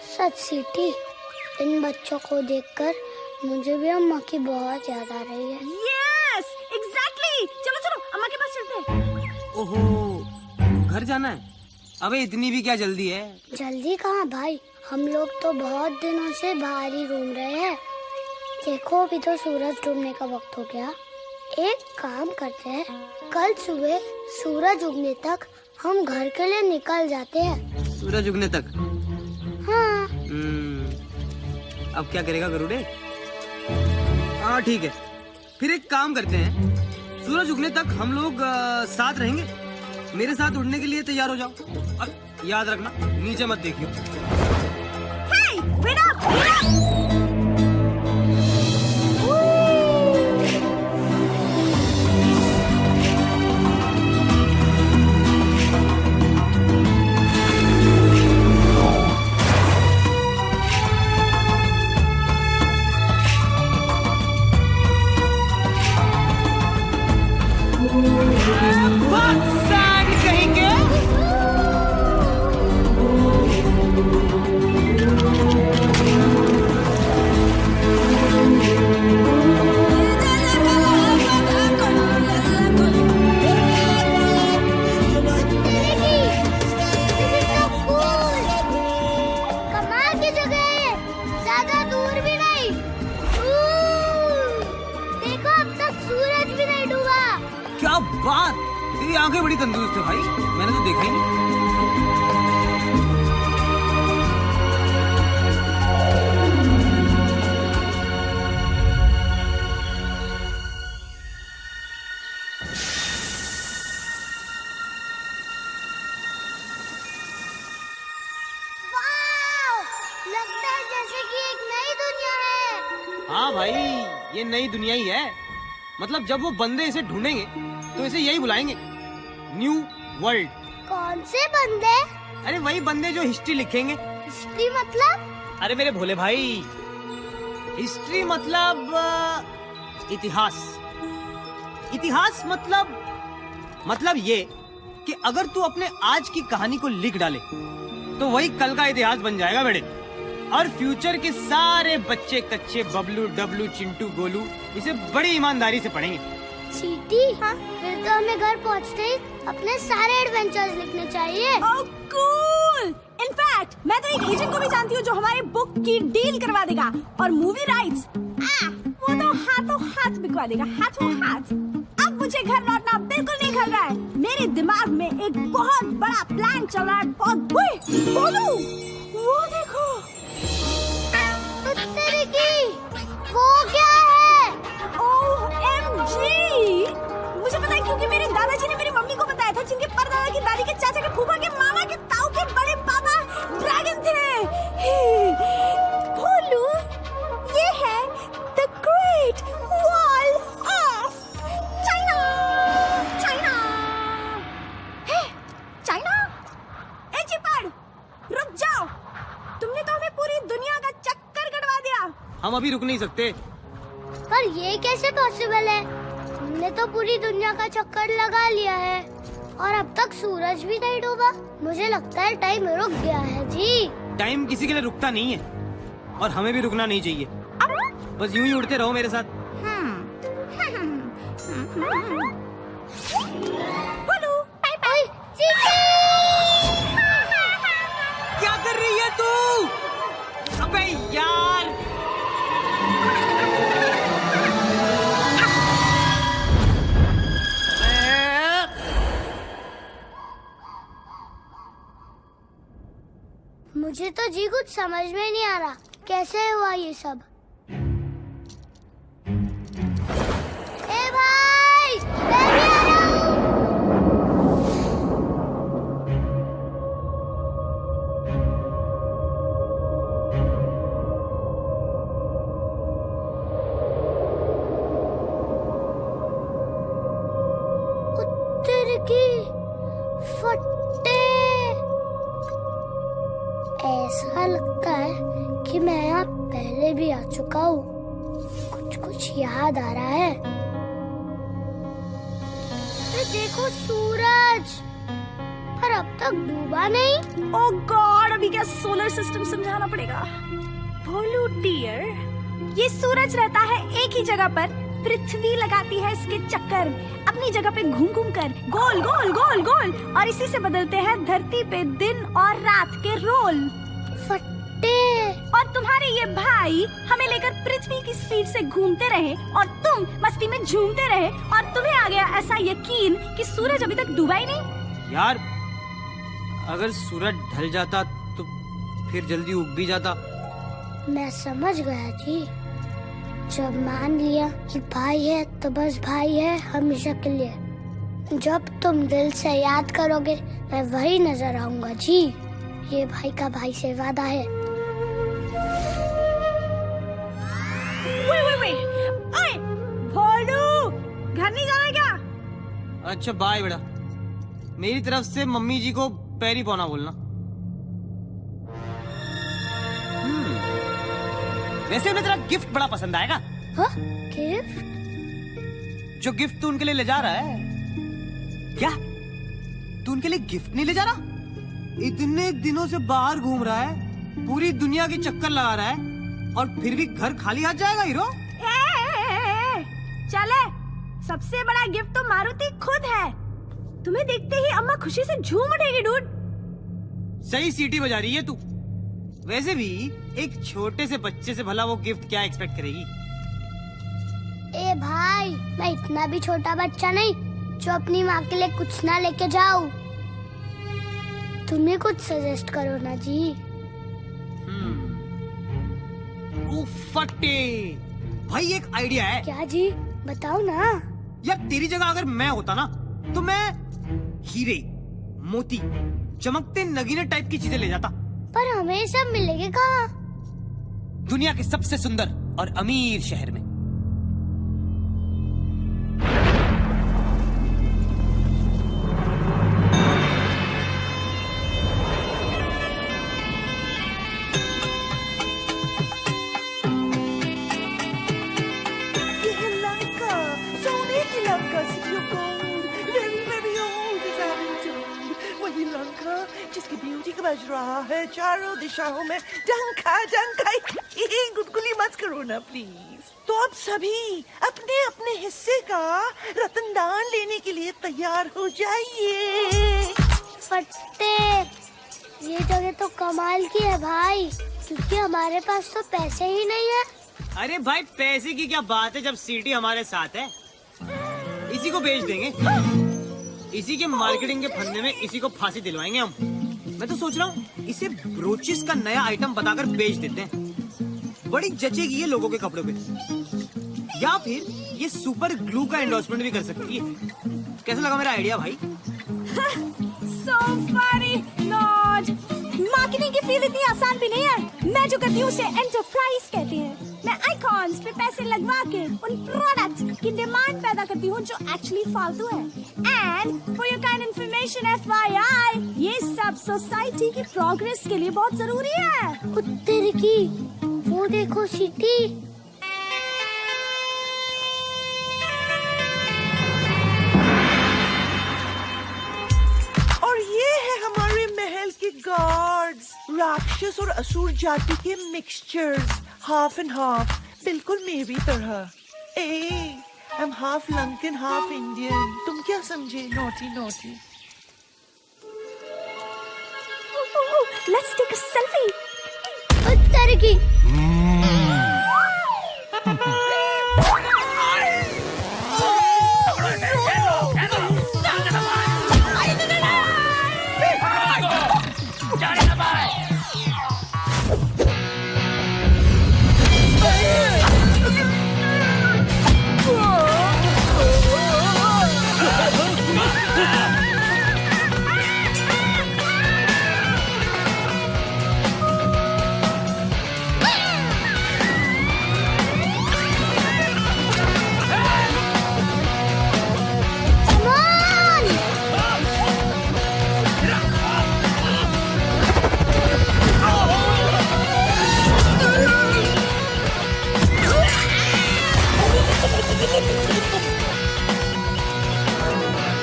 सच सीटी, इन बच्चों को देखकर मुझे भी अम्मा की बहुत याद आ रही है। Yes, exactly. चलो अम्मा के पास चलते हैं। ओहो, घर जाना है? अबे इतनी भी क्या जल्दी है? जल्दी कहाँ भाई, हम लोग तो बहुत दिनों से बाहर ही घूम रहे हैं। देखो अभी तो सूरज डूबने का वक्त हो गया। एक काम करते हैं, कल सुबह सूरज उगने तक हम घर के लिए निकल जाते हैं। सूरज उगने तक? हाँ। अब क्या करेगा गरुड़े? हाँ ठीक है, फिर एक काम करते हैं, सूरज उगने तक हम लोग साथ रहेंगे। मेरे साथ उड़ने के लिए तैयार हो जाओ। अब याद रखना, नीचे मत देखियो। Hey, wait up! कहेंगे कमाल की जगह है, ज्यादा दूर भी नहीं। देखो अब तक सूरज भी नहीं डूबा। क्या बात, तेरी आंखें बड़ी तंदुरुस्त है भाई, मैंने तो देखा ही नहीं। लगता है जैसे कि एक नई दुनिया है। हाँ भाई, ये नई दुनिया ही है। मतलब जब वो बंदे इसे ढूंढेंगे तो इसे यही बुलाएंगे, न्यू वर्ल्ड। कौन से बंदे? अरे वही बंदे जो हिस्ट्री लिखेंगे। हिस्ट्री मतलब? अरे मेरे भोले भाई, हिस्ट्री मतलब इतिहास। इतिहास मतलब ये कि अगर तू अपने आज की कहानी को लिख डाले तो वही कल का इतिहास बन जाएगा बेटे। और फ्यूचर के सारे बच्चे कच्चे बबलू डबलू चिंटू गोलू इसे बड़ी ईमानदारी से पढ़ेंगे। चीटी, हाँ? फिर तो हमें घर पहुँचते ही अपने सारे एडवेंचर्स लिखने चाहिए। कूल! इनफैक्ट मैं तो एक एजेंट को भी जानती हूँ जो हमारे बुक की डील करवा देगा और मूवी राइट्स वो तो हाथों हाथ बिकवा देगा, हाथों हाथ। अब मुझे घर लौटना बिल्कुल नहीं कर रहा है। मेरे दिमाग में एक बहुत बड़ा प्लान चल रहा है। बोलू, वो देखो। वो क्या है? OMG! मुझे पता है क्योंकि मेरे दादाजी ने मेरी मम्मी को बताया था, जिनके परदादा की दादी के चाचा के फूफा के मामा के ताऊ के बड़े पापा ड्रैगन थे। भोलू, ये है the great wall of China. China? ए चिपड़, रुक जाओ। तुमने तो हमें पूरी दुनिया का चक्कर कटवा दिया। हम अभी रुक नहीं सकते। पर ये कैसे पॉसिबल है? हमने तो पूरी दुनिया का चक्कर लगा लिया है और अब तक सूरज भी नहीं डूबा। मुझे लगता है टाइम रुक गया है जी। टाइम किसी के लिए रुकता नहीं है और हमें भी रुकना नहीं चाहिए। बस यूं ही उड़ते रहो मेरे साथ। बोलू, क्या कर रही है तू? अबे यार, मुझे तो जी कुछ समझ में नहीं आ रहा, कैसे हुआ ये सब? ए भाई, मैं भी आ रहा हूँ। उत्तर की फट्टे। ऐसा लगता है कि मैं यहाँ पहले भी आ चुका हूँ। कुछ याद आ रहा है। अरे देखो सूरज, पर अब तक डूबा नहीं। ओह गॉड, अभी क्या सोलर सिस्टम समझाना पड़ेगा। भोलू डियर, ये सूरज रहता है एक ही जगह पर, पृथ्वी लगाती है इसके चक्कर अपनी जगह पे घूम घूम कर, गोल गोल गोल गोल, और इसी से बदलते हैं धरती पे दिन और रात के रोल। फट्टे। और तुम्हारे ये भाई हमें लेकर पृथ्वी की स्पीड से घूमते रहे और तुम मस्ती में झूमते रहे और तुम्हें आ गया ऐसा यकीन कि सूरज अभी तक डूबा ही नहीं। यार, अगर सूरज ढल जाता तो फिर जल्दी उग भी जाता। मैं समझ गया जी। जब मान लिया कि भाई है तो बस भाई है हमेशा के लिए। जब तुम दिल से याद करोगे मैं वही नजर आऊंगा जी। ये भाई का भाई से वादा है। ओए, भोलू, घर नहीं जाना क्या? अच्छा बाय बेटा, मेरी तरफ से मम्मी जी को पैरी पौना बोलना। वैसे उन्हें तेरा गिफ्ट बड़ा पसंद आएगा। हाँ? गिफ्ट? जो गिफ्ट तू उनके लिए ले जा रहा है क्या तू उनके लिए गिफ्ट नहीं ले जा रहा? इतने दिनों से बाहर घूम रहा है, पूरी दुनिया की चक्कर लगा रहा है और फिर भी घर खाली हाथ जाएगा हीरो? चले, सबसे बड़ा गिफ्ट तो मारुति खुद है। तुम्हें देखते ही अम्मा खुशी से झूम उठेगी डूड। सही सीटी बजा रही है तू। वैसे भी एक छोटे से बच्चे से भला वो गिफ्ट क्या एक्सपेक्ट करेगी? ए भाई, मैं इतना भी छोटा बच्चा नहीं जो अपनी माँ के लिए कुछ ना लेके जाऊं। तुम्हें कुछ सजेस्ट करो ना जी। फटे भाई, एक आइडिया है। क्या जी, बताओ ना। यार तेरी जगह अगर मैं होता ना तो मैं हीरे, मोती, चमकते नगीने टाइप की चीजें ले जाता। पर हमें सब मिलेंगे कहाँ? दुनिया के सबसे सुंदर और अमीर शहर में। जिसकी ब्यूटी का बज रहा है चारों दिशाओं में डंका डंका। गुदगुली मत करो ना प्लीज। तो अब सभी अपने अपने हिस्से का रतनदान लेने के लिए तैयार हो जाइए। फट्टे, ये जगह तो कमाल की है भाई, क्योंकि हमारे पास तो पैसे ही नहीं है। अरे भाई पैसे की क्या बात है जब सीटी हमारे साथ है। इसी को बेच देंगे, इसी के मार्केटिंग के फंदे में इसी को फांसी दिलवाएंगे हम। मैं तो सोच रहा हूँ इसे ब्रोचेस का नया आइटम बताकर बेच देते हैं, बड़ी जचेगी ये लोगों के कपड़ों पे। या फिर ये सुपर ग्लू का एंडोर्समेंट भी कर सकती है। कैसा लगा मेरा आइडिया भाई? So funny, Lord. मार्केटिंग की फील्ड इतनी आसान भी नहीं है। मैं जो करती हूँ उसे एंटरप्राइज कहते हैं। मैं आइकॉन्स पे पैसे लगवा के उन प्रोडक्ट्स की डिमांड पैदा करती हूँ जो एक्चुअली फालतू है। And for your kind information FYI, ये सब सोसाइटी की प्रोग्रेस के लिए बहुत जरूरी है। उत्तर की वो देखो सिटी। और ये है हमारे महल के गार्ड्स, राक्षस और असुर जाति के मिक्सचर्स, हाफ एंड हाफ, बिल्कुल मेरी तरह। I am half Lankan half Indian. तुम क्या समझे? Naughty naughty. Let's take a selfie. उत्तर की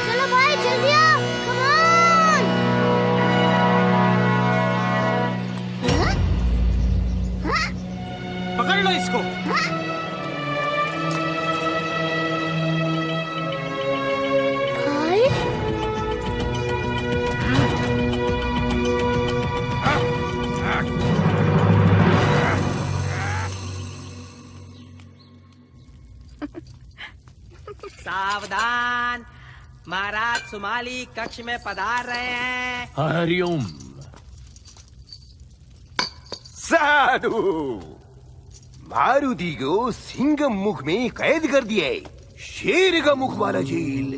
चलो भाई जल्दी आओ, come on। पकड़ लो इसको। भाई सावधान, महाराज सुमाली कक्ष में पधार रहे हैं। हरिओम। साधु, मारुति को सिंह मुख में कैद कर दिया है। शेर का मुख वाला जेल।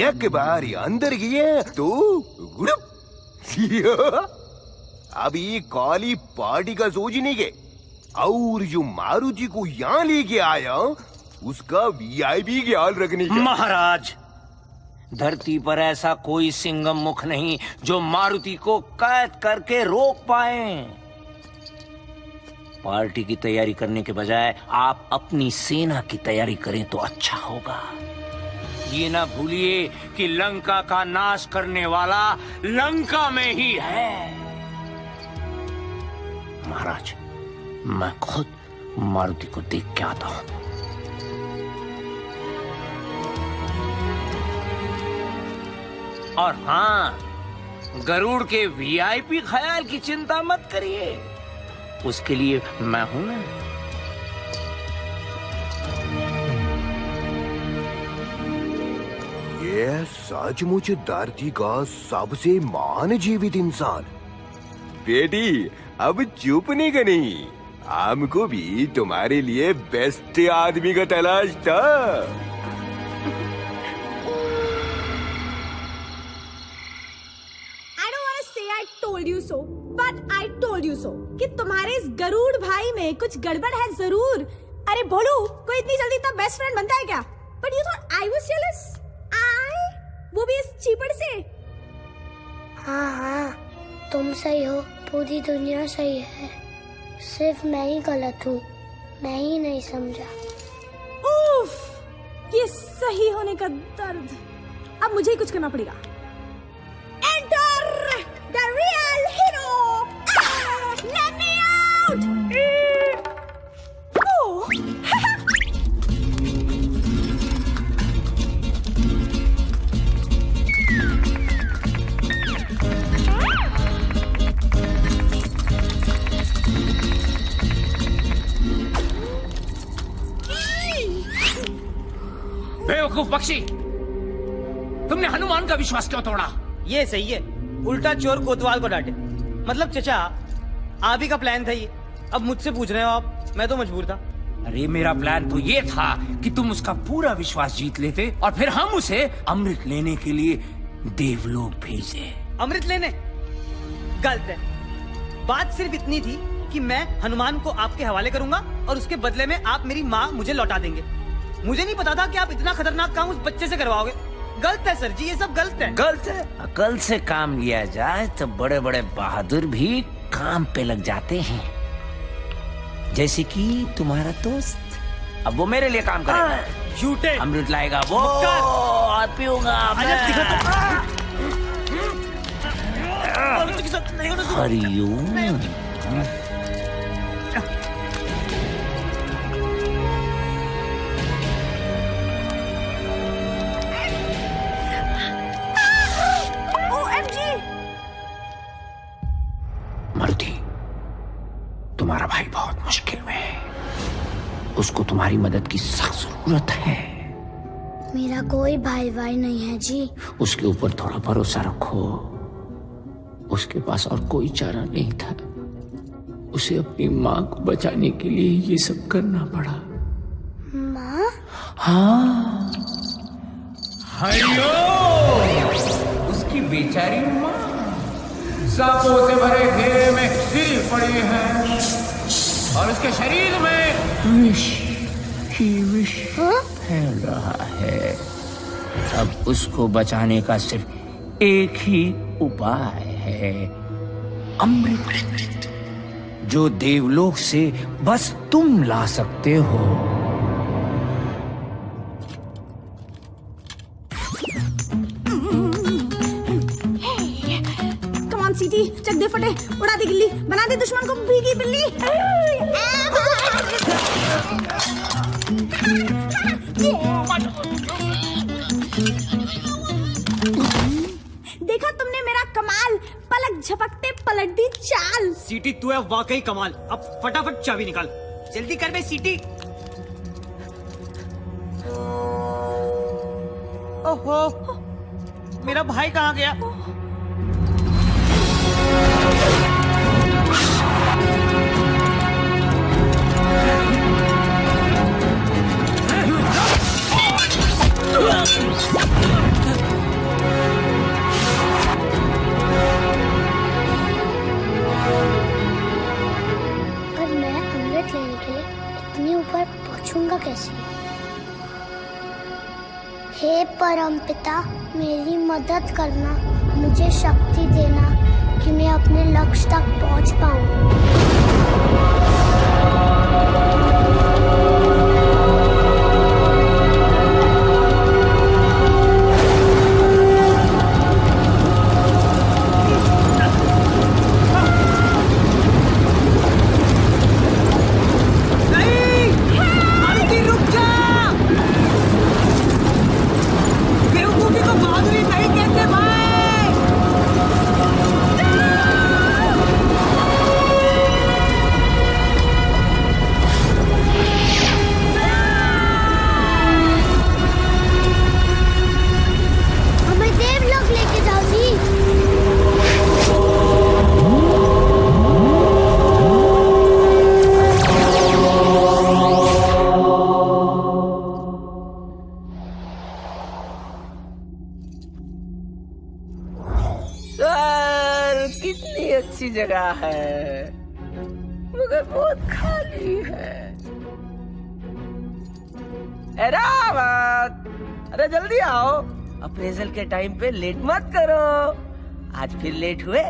एक बार अंदर गया तो अभी काली पार्टी का सोच नहीं के। और जो मारुति को यहाँ लेके आया उसका VIP ख्याल रखने का। महाराज, धरती पर ऐसा कोई सिंगम मुख नहीं जो मारुति को कैद करके रोक पाए। पार्टी की तैयारी करने के बजाय आप अपनी सेना की तैयारी करें तो अच्छा होगा। ये ना भूलिए कि लंका का नाश करने वाला लंका में ही है। महाराज, मैं खुद मारुति को देख के आता हूं। और हाँ, गरुड़ के वीआईपी ख्याल की चिंता मत करिए, उसके लिए मैं हूं ना। ये सचमुच धरती का सबसे महान जीवित इंसान। बेटी, अब चुप नहीं करनी, हमको भी तुम्हारे लिए बेस्ट आदमी का तलाश था। told you so, but I told you so कि तुम्हारे इस गरुड़ भाई में कुछ गड़बड़ है जरूर। अरे भोलू, कोई इतनी जल्दी इतना बेस्ट फ्रेंड बनता है क्या? But you thought I was jealous? वो भी इस चीपड़ से? हाँ, तुम सही हो, पूरी दुनिया सही है, सिर्फ मैं ही गलत हूँ, मैं ही नहीं समझा। उफ, ये सही होने का दर्द। अब मुझे ही कुछ करना पड़ेगा। Enter the real hero! Let me out! Oh! बेवकूफ पक्षी, तुमने हनुमान का विश्वास क्यों तोड़ा? ये सही है, उल्टा चोर कोतवाल को डांटे। मतलब चचा, आप ही का प्लान था ये, अब मुझसे पूछ रहे हो आप? मैं तो मजबूर था। अरे मेरा प्लान तो ये था कि तुम उसका पूरा विश्वास जीत लेते और फिर हम उसे अमृत लेने के लिए देवलोक भेजे। अमृत लेने? गलत है। बात सिर्फ इतनी थी कि मैं हनुमान को आपके हवाले करूंगा और उसके बदले में आप मेरी माँ मुझे लौटा देंगे। मुझे नहीं पता था कि आप इतना खतरनाक काम उस बच्चे से करवाओगे। गलत है सर जी, ये सब गलत है। गलत है? अकल से काम लिया जाए तो बड़े बड़े बहादुर भी काम पे लग जाते हैं, जैसे कि तुम्हारा दोस्त। अब वो मेरे लिए काम करेगा, झूठे अमृत लाएगा वो और पीऊंगा हरिओम। मारुति, तुम्हारा भाई बहुत मुश्किल में है, उसको तुम्हारी मदद की सख्त जरूरत है। मेरा कोई भाई नहीं है जी। उसके ऊपर थोड़ा भरोसा रखो, उसके पास और कोई चारा नहीं था, उसे अपनी माँ को बचाने के लिए ये सब करना पड़ा। माँ? हाँ, उसकी बेचारी माँ सांपों से भरे घेरे में गिरी पड़ी है और उसके शरीर में विष ही विष फैल रहा है। अब उसको बचाने का सिर्फ एक ही उपाय है, अमृत, जो देवलोक से बस तुम ला सकते हो। सीटी, चक दे फटे, उड़ा दे गिल्ली, बना दे दुश्मन को भीगी बिल्ली। देखा तुमने मेरा कमाल, पलक झपकते पलट दी चाल। सीटी, तू है वाकई कमाल। अब फटाफट चाबी निकाल, जल्दी कर बे सीटी। ओहो, मेरा भाई कहाँ गया? पर मैं अमृत लेने के लिए इतनी ऊपर पहुंचूंगा कैसे? हे परमपिता, मेरी मदद करना, मुझे शक्ति देना कि मैं अपने लक्ष्य तक पहुंच पाऊं। जैसी जगह है, मगर बहुत खाली है। रावत, अरे जल्दी आओ, अप्रेजल के टाइम पे लेट मत करो। आज फिर लेट हुए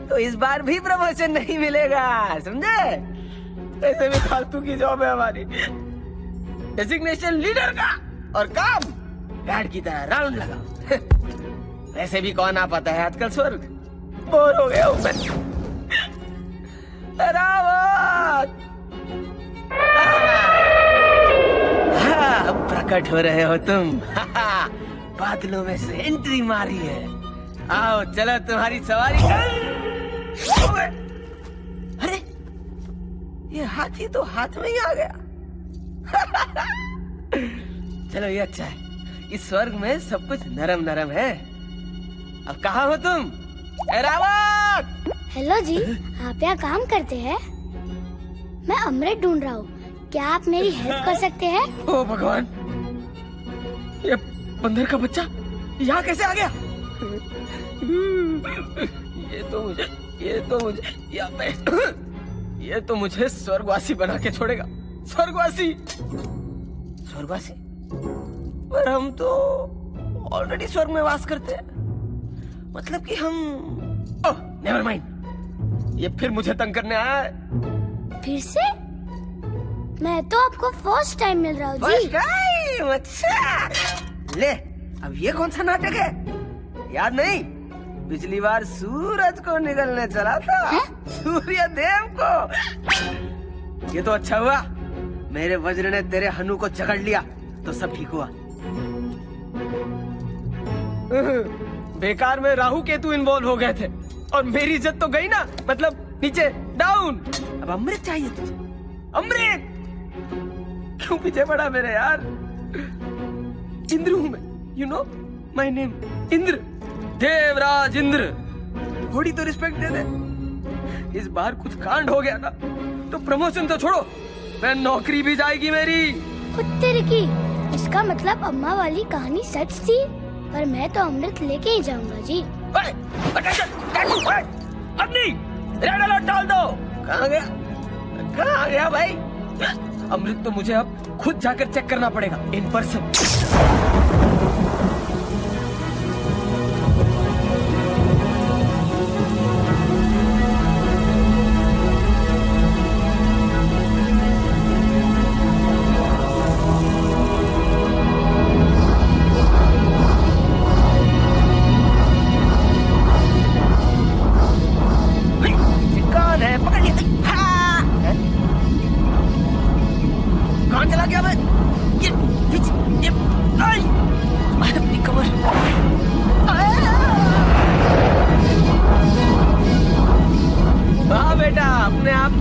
तो इस बार भी प्रमोशन नहीं मिलेगा, समझे? ऐसे भी फालतू की जॉब है हमारी, डेजिग्नेशन लीडर का, और काम गार्ड की तरह राउंड लगाओ। वैसे भी कौन आ पाता है आजकल स्वर्ग, बोर हो गया हूं मैं। रावत, हाँ, प्रकट हो रहे हो तुम। बादलों में से एंट्री मारी है। आओ चलो तुम्हारी सवारी कर। अरे ये हाथी तो हाथ में ही आ गया। चलो ये अच्छा है, इस स्वर्ग में सब कुछ नरम नरम है। अब कहाँ हो तुम? रावत! हेलो जी, आप यहाँ काम करते हैं? मैं अमृत ढूंढ रहा हूँ, क्या आप मेरी हेल्प कर सकते हैं? ओ भगवान, ये बंदर का बच्चा यहाँ कैसे आ गया? ये तो मुझे स्वर्गवासी बना के छोड़ेगा। स्वर्गवासी पर हम तो ऑलरेडी स्वर्ग में वास करते हैं। मतलब कि हम नेवर माइंड, ये फिर मुझे तंग करने आया है। फिर से? मैं तो आपको फर्स्ट टाइम मिल रहा हूँ जी। First time? अच्छा, ले अब ये कौन सा नाटक है? याद नहीं, पिछली बार सूरज को निगलने चला था, सूर्य देव को। ये तो अच्छा हुआ मेरे वज्र ने तेरे हनु को जकड़ लिया, तो सब ठीक हुआ। बेकार में राहु केतु इन्वॉल्व हो गए थे और मेरी इज्जत तो गई ना, मतलब नीचे डाउन। अब अमृत चाहिए तुझे, अमृत। क्यों पीछे पड़ा मेरे यार? इंद्र हूं मैं, you know my name Indra, Devraj Indra. थोड़ी तो रिस्पेक्ट दे दे। इस बार कुछ कांड हो गया ना तो प्रमोशन तो छोड़ो, मैं नौकरी भी जाएगी मेरी। कुत्ते की, इसका मतलब अम्मा वाली कहानी सच थी, पर मैं तो अमृत लेके ही जाऊंगा जी। अब नहीं, रेड अलर्ट डाल दो। कहाँ गया भाई? अमृत तो मुझे अब खुद जाकर चेक करना पड़ेगा इन पर्सन।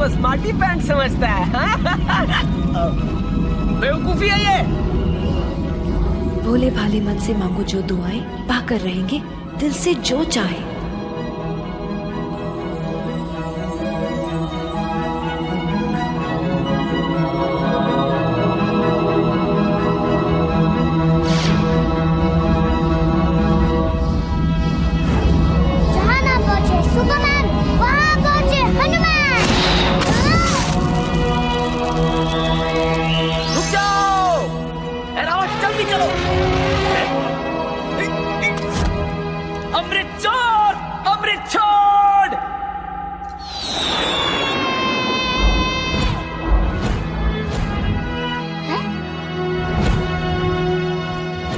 स्मार्टी पैंट समझता है। बेवकूफी है ये। भोले भाले मन से मांगो जो दुआएं, पाकर रहेंगे दिल से जो चाहे। जहाँ ना पहुँचे सुपरमैन, वहाँ पहुँचे हनुमान। रुक जाओ, रावत जल्दी चलो। अमृत छोड़, अमृत छोड़।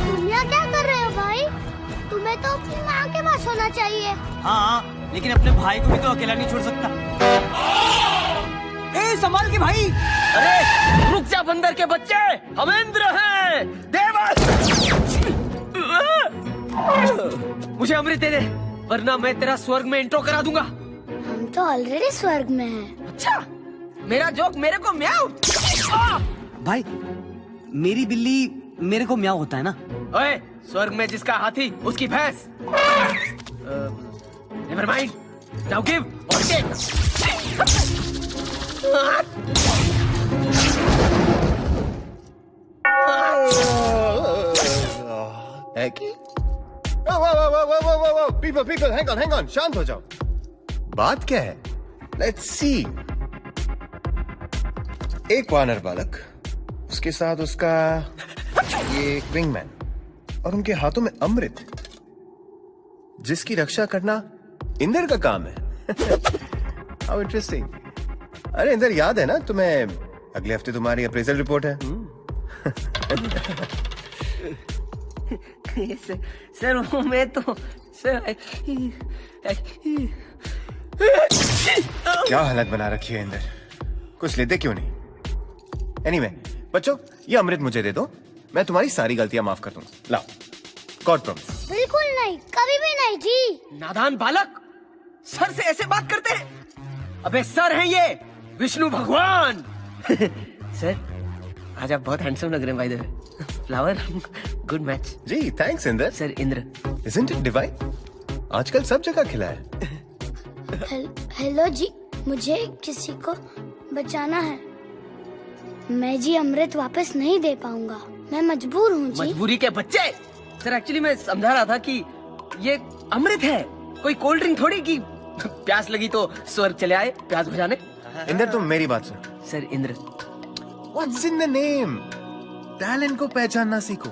तुम यहाँ क्या कर रहे हो भाई? तुम्हें तो अपनी माँ के पास होना चाहिए। हाँ, लेकिन अपने भाई को भी तो अकेला नहीं छोड़ सकता। ए, संभाल के भाई। अरे रुक जा बंदर के बच्चे, हम इंद्र हैं, देवस। मुझे अमृत दे दे, वरना मैं तेरा स्वर्ग में इंट्रो करा दूंगा। हम तो ऑलरेडी स्वर्ग में हैं। अच्छा, मेरा जोक मेरे को म्याऊ। भाई, मेरी बिल्ली मेरे को म्याऊ होता है ना। ओए, स्वर्ग में जिसका हाथी उसकी भैंस। नेवर माइंड, नाउ गिव और टेक। People, hang on, शांत हो जाओ। बात क्या है? Let's see. एक वानर बालक, उसके साथ उसका ये एक विंगमैन और उनके हाथों में अमृत, जिसकी रक्षा करना इंदर का काम है। How interesting. अरे इंदर, याद है ना तुम्हें, अगले हफ्ते तुम्हारी अप्रेजल रिपोर्ट है। सर वो मैं तो सर क्या हालत बना रखी है इंदर, कुछ लेते क्यों नहीं? एनीवे, बच्चों ये अमृत मुझे दे दो, मैं तुम्हारी सारी गलतियां माफ कर दूंगा। लाओ, गॉड प्रॉमिस। बिल्कुल नहीं, कभी भी नहीं जी। नादान बालक, सर से ऐसे बात करते हैं? अबे सर हैं ये विष्णु भगवान। सर आज आप बहुत हैंडसम लग रहे हैं by the way. Flower, good match. जी thanks Inder. Sir Indra. Isn't it divine? आजकल सब जगह खिला है। हेलो जी, मुझे किसी को बचाना है। मैं जी अमृत वापस नहीं दे पाऊंगा, मैं मजबूर हूँ जी। मजबूरी के बच्चे। सर एक्चुअली मैं समझा रहा था कि ये अमृत है, कोई कोल्ड ड्रिंक थोड़ी कि प्यास लगी तो स्वर्ग चले आए प्यास बुझाने। इंदर तुम मेरी बात सुनो। Sir Indra. What's in the name? Talent को पहचानना सीखो,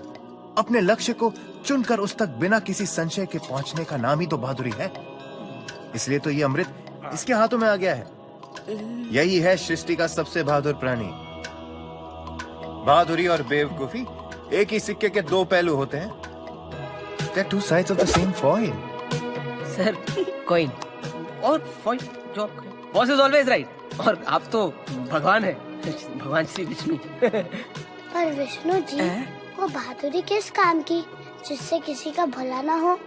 अपने लक्ष्य को चुनकर उस तक बिना किसी संशय के पहुंचने का नाम ही तो बहादुरी है। इसलिए तो ये अमृत इसके हाथों में आ गया है। यही है सृष्टि का सबसे बहादुर प्राणी। बहादुरी और बेवकूफी एक ही सिक्के के दो पहलू होते हैं। They're two sides of the same coin. Sir coin और फॉइल, जो बॉस इज ऑलवेज राइट, और आप तो भगवान है, भगवान श्री विष्णु। पर विष्णु जी, वो बहादुरी किस काम की जिससे किसी का भला ना हो?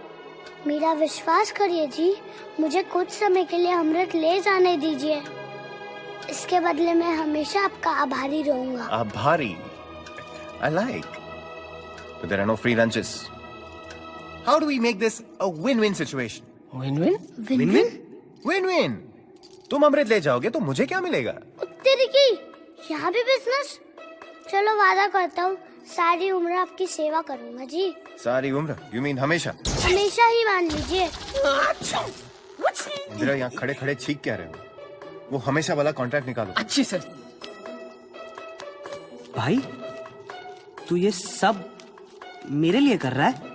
मेरा विश्वास करिए जी, मुझे कुछ समय के लिए अमृत ले जाने दीजिए। इसके बदले मैं हमेशा आपका आभारी रहूंगा। आभारी? I like. But there are no free lunches. How do we make this a win-win situation? Win-win? Win-win? Win-win. तुम अमृत ले जाओगे तो मुझे क्या मिलेगा? तेरी की यहाँ भी बिजनेस? चलो वादा करता हूँ, सारी उम्र आपकी सेवा करूँगा जी। सारी उम्र? You mean हमेशा? हमेशा ही मान लीजिए। इंदिरा, यहाँ खड़े खड़े छींक क्या रहे हो? वो हमेशा वाला कॉन्ट्रैक्ट निकालो। अच्छी सर। भाई तू ये सब मेरे लिए कर रहा है?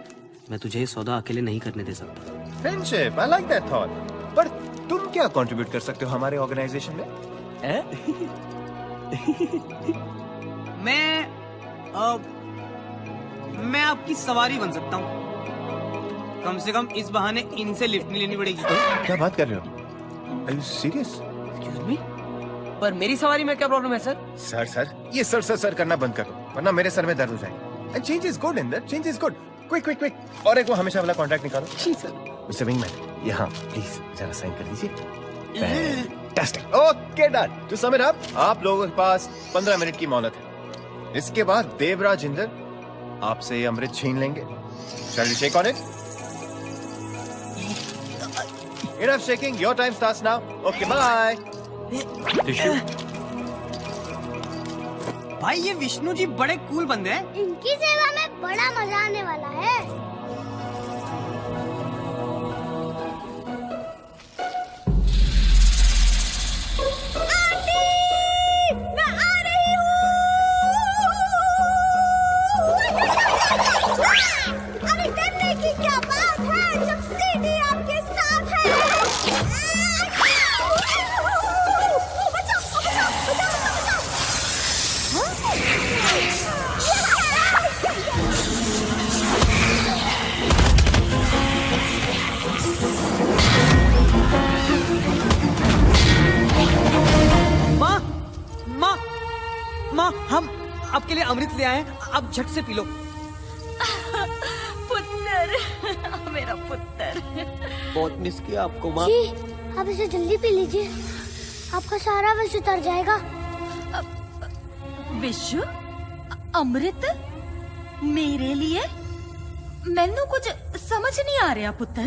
मैं तुझे ये सौदा अकेले नहीं करने दे सकता। Friendship, I like that thought. पर तुम क्या कंट्रीब्यूट कर सकते हो हमारे ऑर्गेनाइजेशन में? मैं आपकी सवारी बन सकता हूँ। कम से कम इस बहाने इनसे लिफ्ट नहीं लेनी पड़ेगी। क्या बात कर रहे हो? Are you serious? Excuse me? पर मेरी सवारी में क्या प्रॉब्लम है सर? सर ये सर करना बंद करो, वरना मेरे सर में दर्द हो जाएगा। And change is good, Inder. Change is good. Quick. और एक वो हमेशा वाला कॉन्ट्रैक्ट निकालो। जी सर। मिस्टर विंगमैन, यहाँ प्लीज जरा साइन कर दीजिए। Fantastic. Okay done. To sum it up, आप लोगों के पास 15 मिनट की मोहलत है। इसके बाद देवराज इंदर आपसे ये अमृत छीन लेंगे। Shall we shake on it? Enough shaking. Your time starts now. Okay, bye. भाई ये विष्णु जी बड़े कूल बंदे हैं। इनकी सेवा में बड़ा मजा आने वाला है। अरे डरने की क्या बात है जब सीढ़ी आपके साथ है। माँ, हम आपके लिए अमृत ले आए हैं, आप झट से पी लो। पुत्र, मेरा पुत्र। बहुत मिस किया आपको माँ। जी, आप इसे जल्दी पी लीजिए, आपका सारा विष उतर जाएगा। विषु? अमृत? मेरे लिए? मैनू कुछ समझ नहीं आ रहा पुत्र।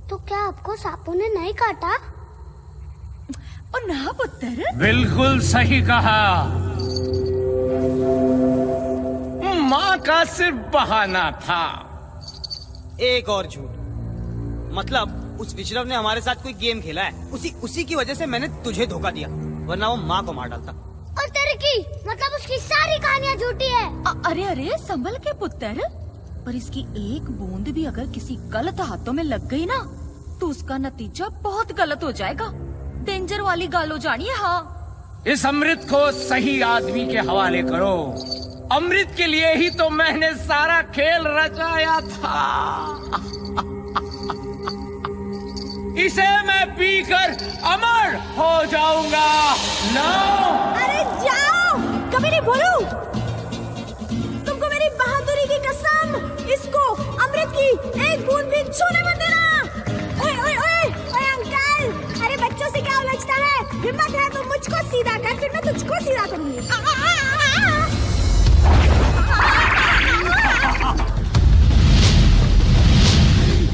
तो क्या आपको सांपों ने नहीं काटा? और ना पुत्र। बिल्कुल सही कहा। माँ का सिर्फ बहाना था। एक और झूठ, मतलब उस विश्रव ने हमारे साथ कोई गेम खेला है, उसी की वजह से मैंने तुझे धोखा दिया, वरना वो माँ को मार डालता। और तेरे की मतलब उसकी सारी कहानियाँ झूठी है। अरे अरे संभल के पुत्र, पर इसकी एक बूंद भी अगर किसी गलत हाथों में लग गई ना तो उसका नतीजा बहुत गलत हो जाएगा। डेंजर वाली गाल हो जानी है। हाँ, इस अमृत को सही आदमी के हवाले करो। अमृत के लिए ही तो मैंने सारा खेल रचाया था। इसे मैं पीकर अमर हो जाऊंगा। अरे जाओ, कभी नहीं बोलूं। तुमको मेरी बहादुरी की कसम, इसको अमृत की एक बूंद भी छूने मत देना। ओए ओए ओए ओए अंकल, अरे बच्चों से क्या उलझता है? हिम्मत है तो मुझको सीधा कर, फिर मैं तुझको सीधा करूंगी।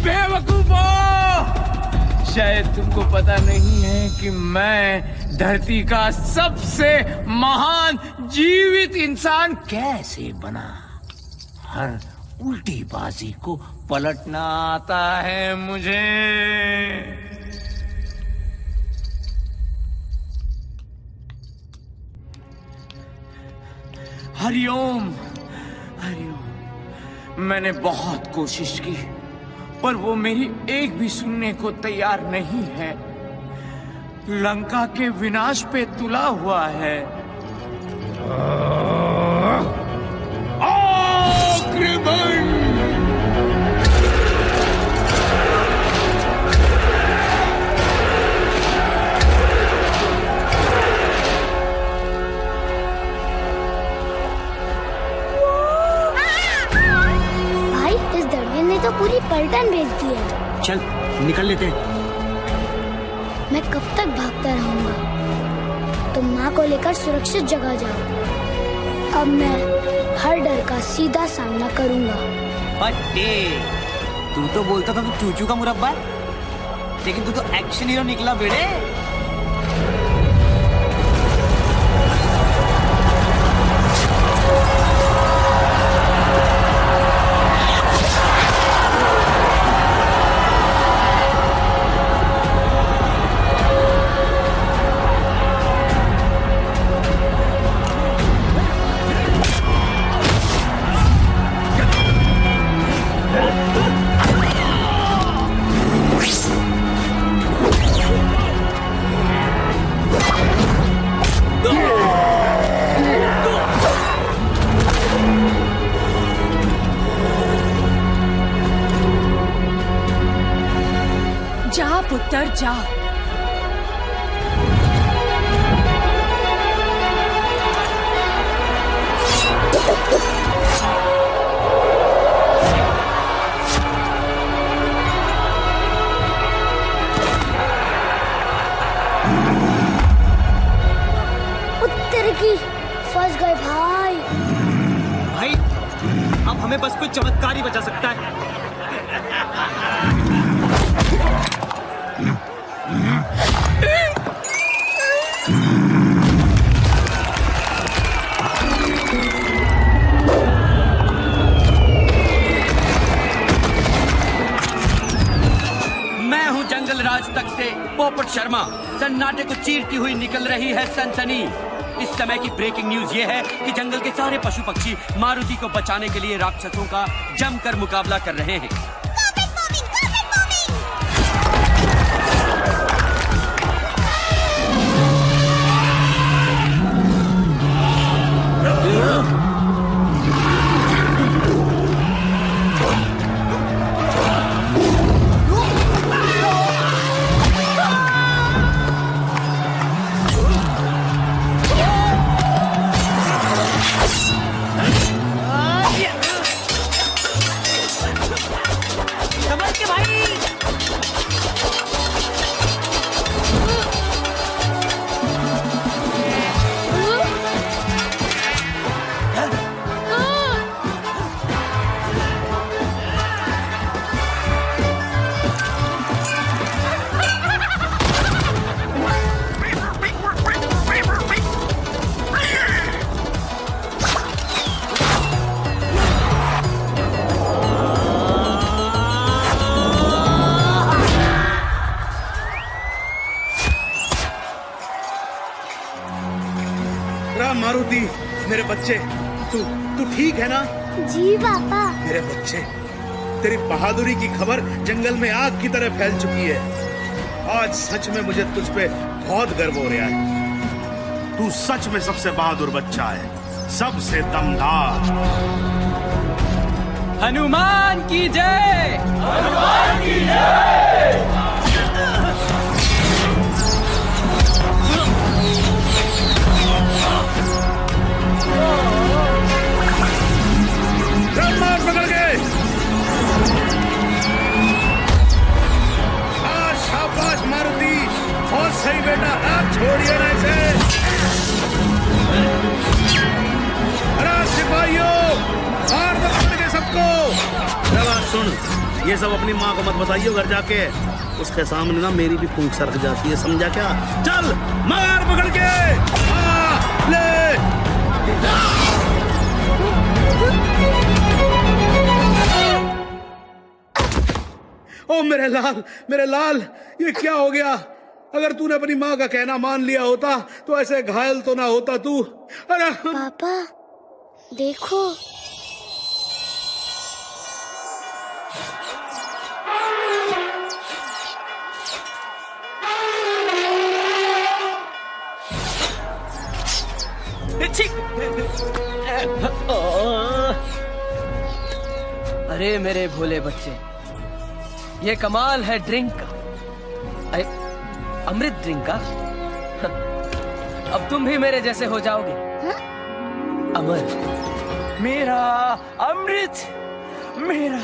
बेवकूफो, शायद तुमको पता नहीं है कि मैं धरती का सबसे महान जीवित इंसान कैसे बना। हर उल्टी बाजी को पलटना आता है मुझे। हरिओम, हरिओम। मैंने बहुत कोशिश की पर वो मेरी एक भी सुनने को तैयार नहीं है। लंका के विनाश पे तुला हुआ है। आक्रमण! तो पूरी पलटन भेज दी है। चल निकल लेते। मैं कब तक भागता रहूंगा? तुम माँ को लेकर सुरक्षित जगह जाओ। अब मैं हर डर का सीधा सामना करूंगा। बट्टे, तू तो बोलता था तू चूचू का मुरब्बा, लेकिन तू तो एक्शन हीरो निकला बेटे। जा पुत्र जा। उत्तर की फंस गए भाई। भाई अब हमें बस कोई चमत्कार ही बचा सकता है। मैं हूं जंगल राज तक से पोपट शर्मा। सन्नाटे को चीरती हुई निकल रही है सनसनी। इस समय की ब्रेकिंग न्यूज ये है कि जंगल के सारे पशु पक्षी मारुति को बचाने के लिए राक्षसों का जमकर मुकाबला कर रहे हैं। बच्चे, तू ठीक है ना? जी पापा। मेरे बच्चे, तेरी बहादुरी की खबर जंगल में आग की तरह फैल चुकी है। आज सच में मुझे तुझ पे बहुत गर्व हो रहा है। तू सच में सबसे बहादुर बच्चा है, सबसे दमदार। हनुमान की जय! हनुमान की जय! ब्रह्मांड पकड़ गए। शाबाश मारुति, बहुत सही बेटा, आप छोड़िए ना इसे। अरे सिपाहियों, मार दो पकड़ के सबको। बात सुन, ये सब अपनी माँ को मत बताइए घर जाके, उसके सामने ना मेरी भी फूंक सरक जाती है, समझा क्या? चल मार पकड़ के, ले। ओ मेरे लाल, ये क्या हो गया? अगर तूने अपनी माँ का कहना मान लिया होता तो ऐसे घायल तो ना होता तू। अरे पापा देखो, अरे मेरे भोले बच्चे, ये कमाल है ड्रिंक का। अरे अमृत ड्रिंक का। अब तुम भी मेरे जैसे हो जाओगे। अमर, मेरा अमृत, मेरा।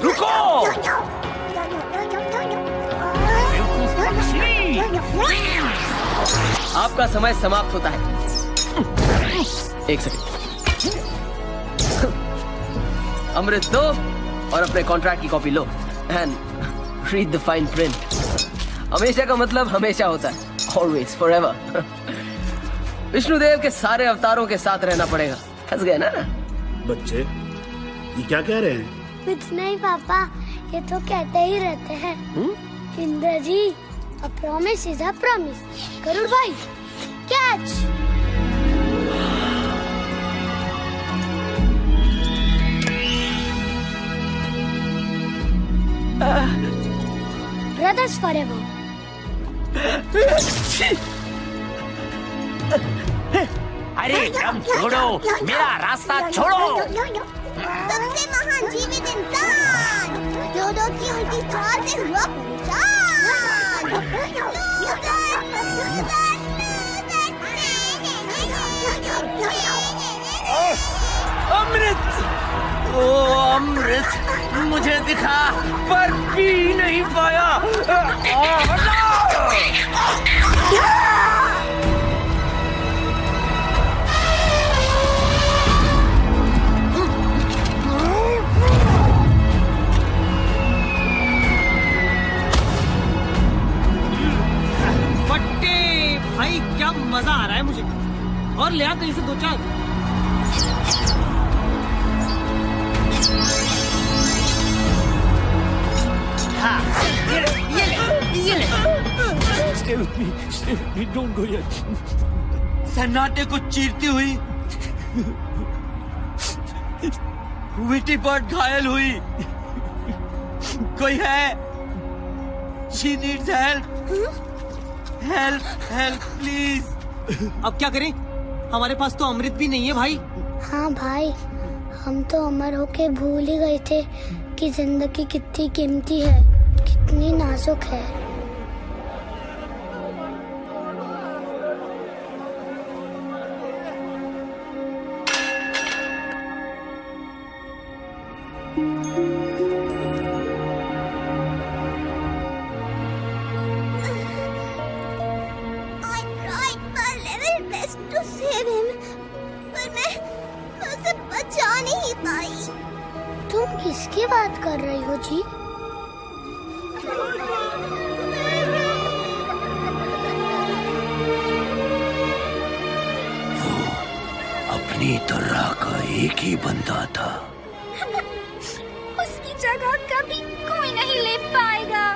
रुको, आपका समय समाप्त होता है। एक सेकंड, अमृत दो और अपने कॉन्ट्रैक्ट की copy low and read the fine print. हमेशा का मतलब हमेशा होता है, ऑलवेज, फॉरएवर। विष्णुदेव के सारे अवतारों के साथ रहना पड़ेगा। फंस गए ना? बच्चे, ये क्या कह रहे हैं? कुछ नहीं पापा, ये तो कहते ही रहते हैं। Indra ji, a promise is a promise. Garuda भाई, कैच। Brothers forever. अरे दम छोड़ो, मेरा रास्ता छोड़ो। सबसे महान जीवित इंसान, जोधो की उल्टी छाल से हुआ पहचान। अमृत, ओ अमृत मुझे दिखा पर पी नहीं पाया। फट्टे भाई, क्या मजा आ रहा है मुझे। और ले आ कहीं से 2-4। Don't go yet. सन्नाटे को चीरती हुई विटी बर्ड घायल हुई। कोई है? She needs help. Help, please. अब क्या करें? हमारे पास तो अमृत भी नहीं है भाई। हाँ भाई, हम तो अमर होके भूल ही गए थे कि जिंदगी कितनी कीमती है, कितनी नाजुक है। तुम किसकी बात कर रही हो जी? वो अपनी तरह का एक ही बंदा था। उसकी जगह कभी कोई नहीं ले पाएगा।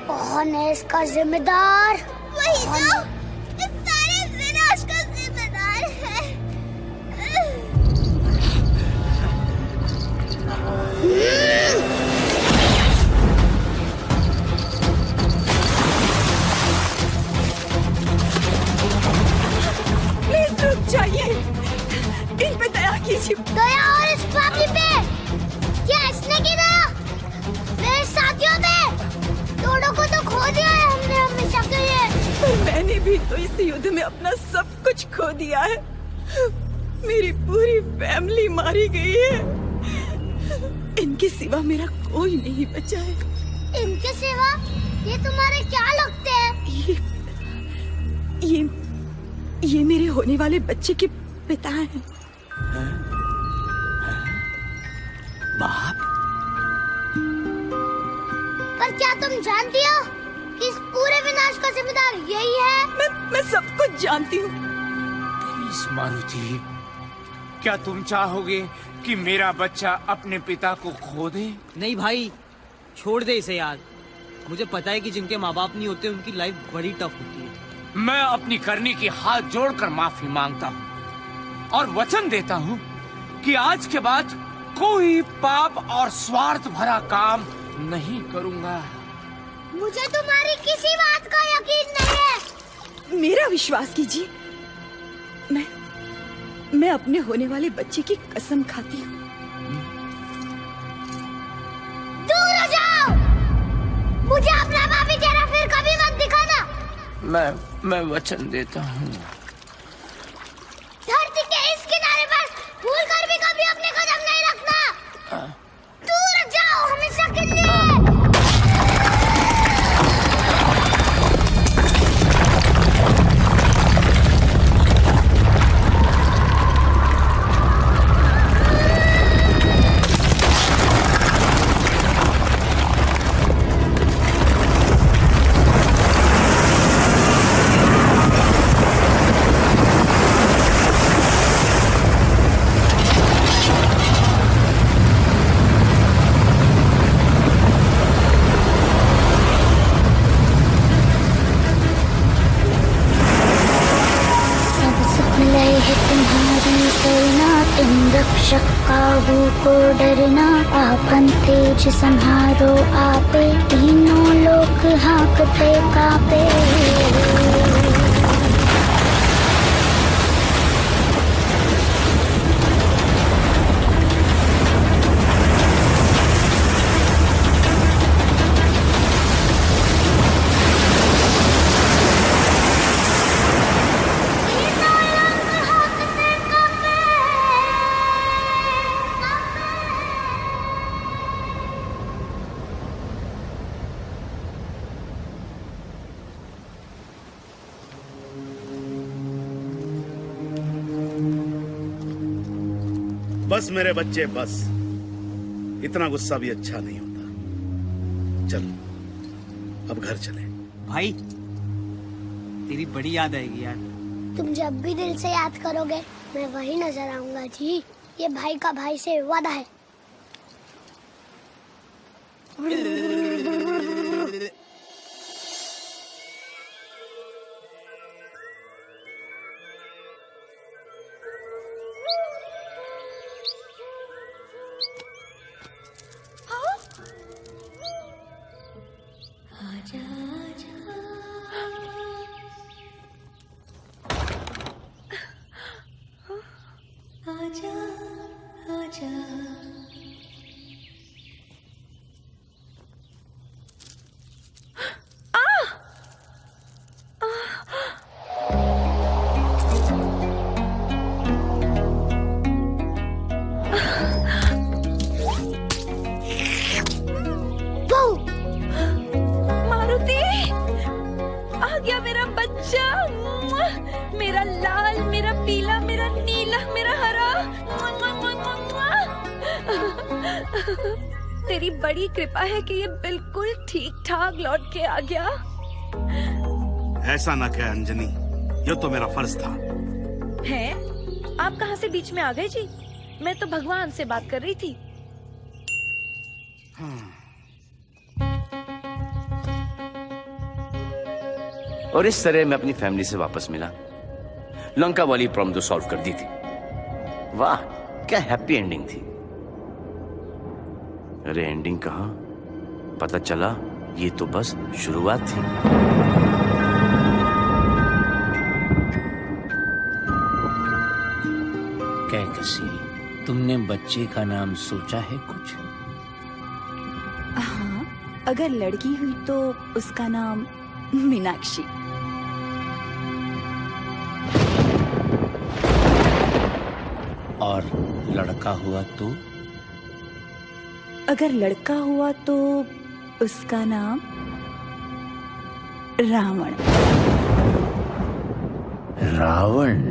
कौन है इसका जिम्मेदार? वही जो इस सारे विनाश का जिम्मेदार है। प्लीज रुक जाइए, इन पे दया कीजिए। दया और इस फैमिली पे? क्या इसने की दया? मेरे साथियों पे? दोनों को तो खो दिया है हमने हमेशा के लिए। मैंने भी तो इस युद्ध में अपना सब कुछ खो दिया है। मेरी पूरी फैमिली मारी गई है। इनके सिवा मेरा कोई नहीं बचा है। इनके सिवा? ये तुम्हारे क्या लगते हैं? ये मेरे होने वाले बच्चे के पिता हैं। बाप? पर क्या तुम जानती हो कि इस पूरे विनाश का जिम्मेदार यही है? मैं सब कुछ जानती हूँ। प्लीज मारुति, क्या तुम चाहोगे कि मेरा बच्चा अपने पिता को खो दे? नहीं भाई, छोड़ दे इसे यार। मुझे पता है कि जिनके माँ बाप नहीं होते उनकी लाइफ बड़ी टफ होती है। मैं अपनी करनी की हाथ जोड़कर माफी मांगता हूँ और वचन देता हूँ कि आज के बाद कोई पाप और स्वार्थ भरा काम नहीं करूँगा। मुझे तुम्हारी किसी बात का यकीन नहीं है। मेरा विश्वास कीजिए, मैं अपने होने वाले बच्चे की कसम खाती हूँ। दूर हो जाओ! मुझे अपना भाभी चेहरा फिर कभी मत दिखाना। मैं वचन देता हूँ। धरती के इस किनारे पर भूल कर भी कभी अपने कदम नहीं रखना। दूर जाओ हमेशा के लिए। रक्षक काबू को डरना, आपन तेज संहारो आपे, तीनों लोग हाँकते कापे। बस मेरे बच्चे बस, इतना गुस्सा भी अच्छा नहीं होता। चल अब घर चले। भाई तेरी बड़ी याद आएगी यार। तुम जब भी दिल से याद करोगे मैं वही नजर आऊंगा जी। ये भाई का भाई से वादा है। मारुति, आ गया मेरा बच्चा। मेरा लाल, मेरा पीला, मेरा नीला, मेरा हरा। तेरी बड़ी कृपा है कि ये बिल्कुल ठीक ठाक लौट के आ गया। ऐसा ना कह अंजनी, ये तो मेरा फर्ज था। है? आप कहाँ से बीच में आ गए जी? मैं तो भगवान से बात कर रही थी। और इस तरह मैं अपनी फैमिली से वापस मिला। लंका वाली प्रॉब्लम तो सॉल्व कर दी थी। वाह, क्या हैप्पी एंडिंग थी। अरे एंडिंग कहाँ, पता चला ये तो बस शुरुआत थी। क्या कसीरी, तुमने बच्चे का नाम सोचा है कुछ? हाँ, अगर लड़की हुई तो उसका नाम मीनाक्षी। और लड़का हुआ तो? अगर लड़का हुआ तो उसका नाम रावण। रावण?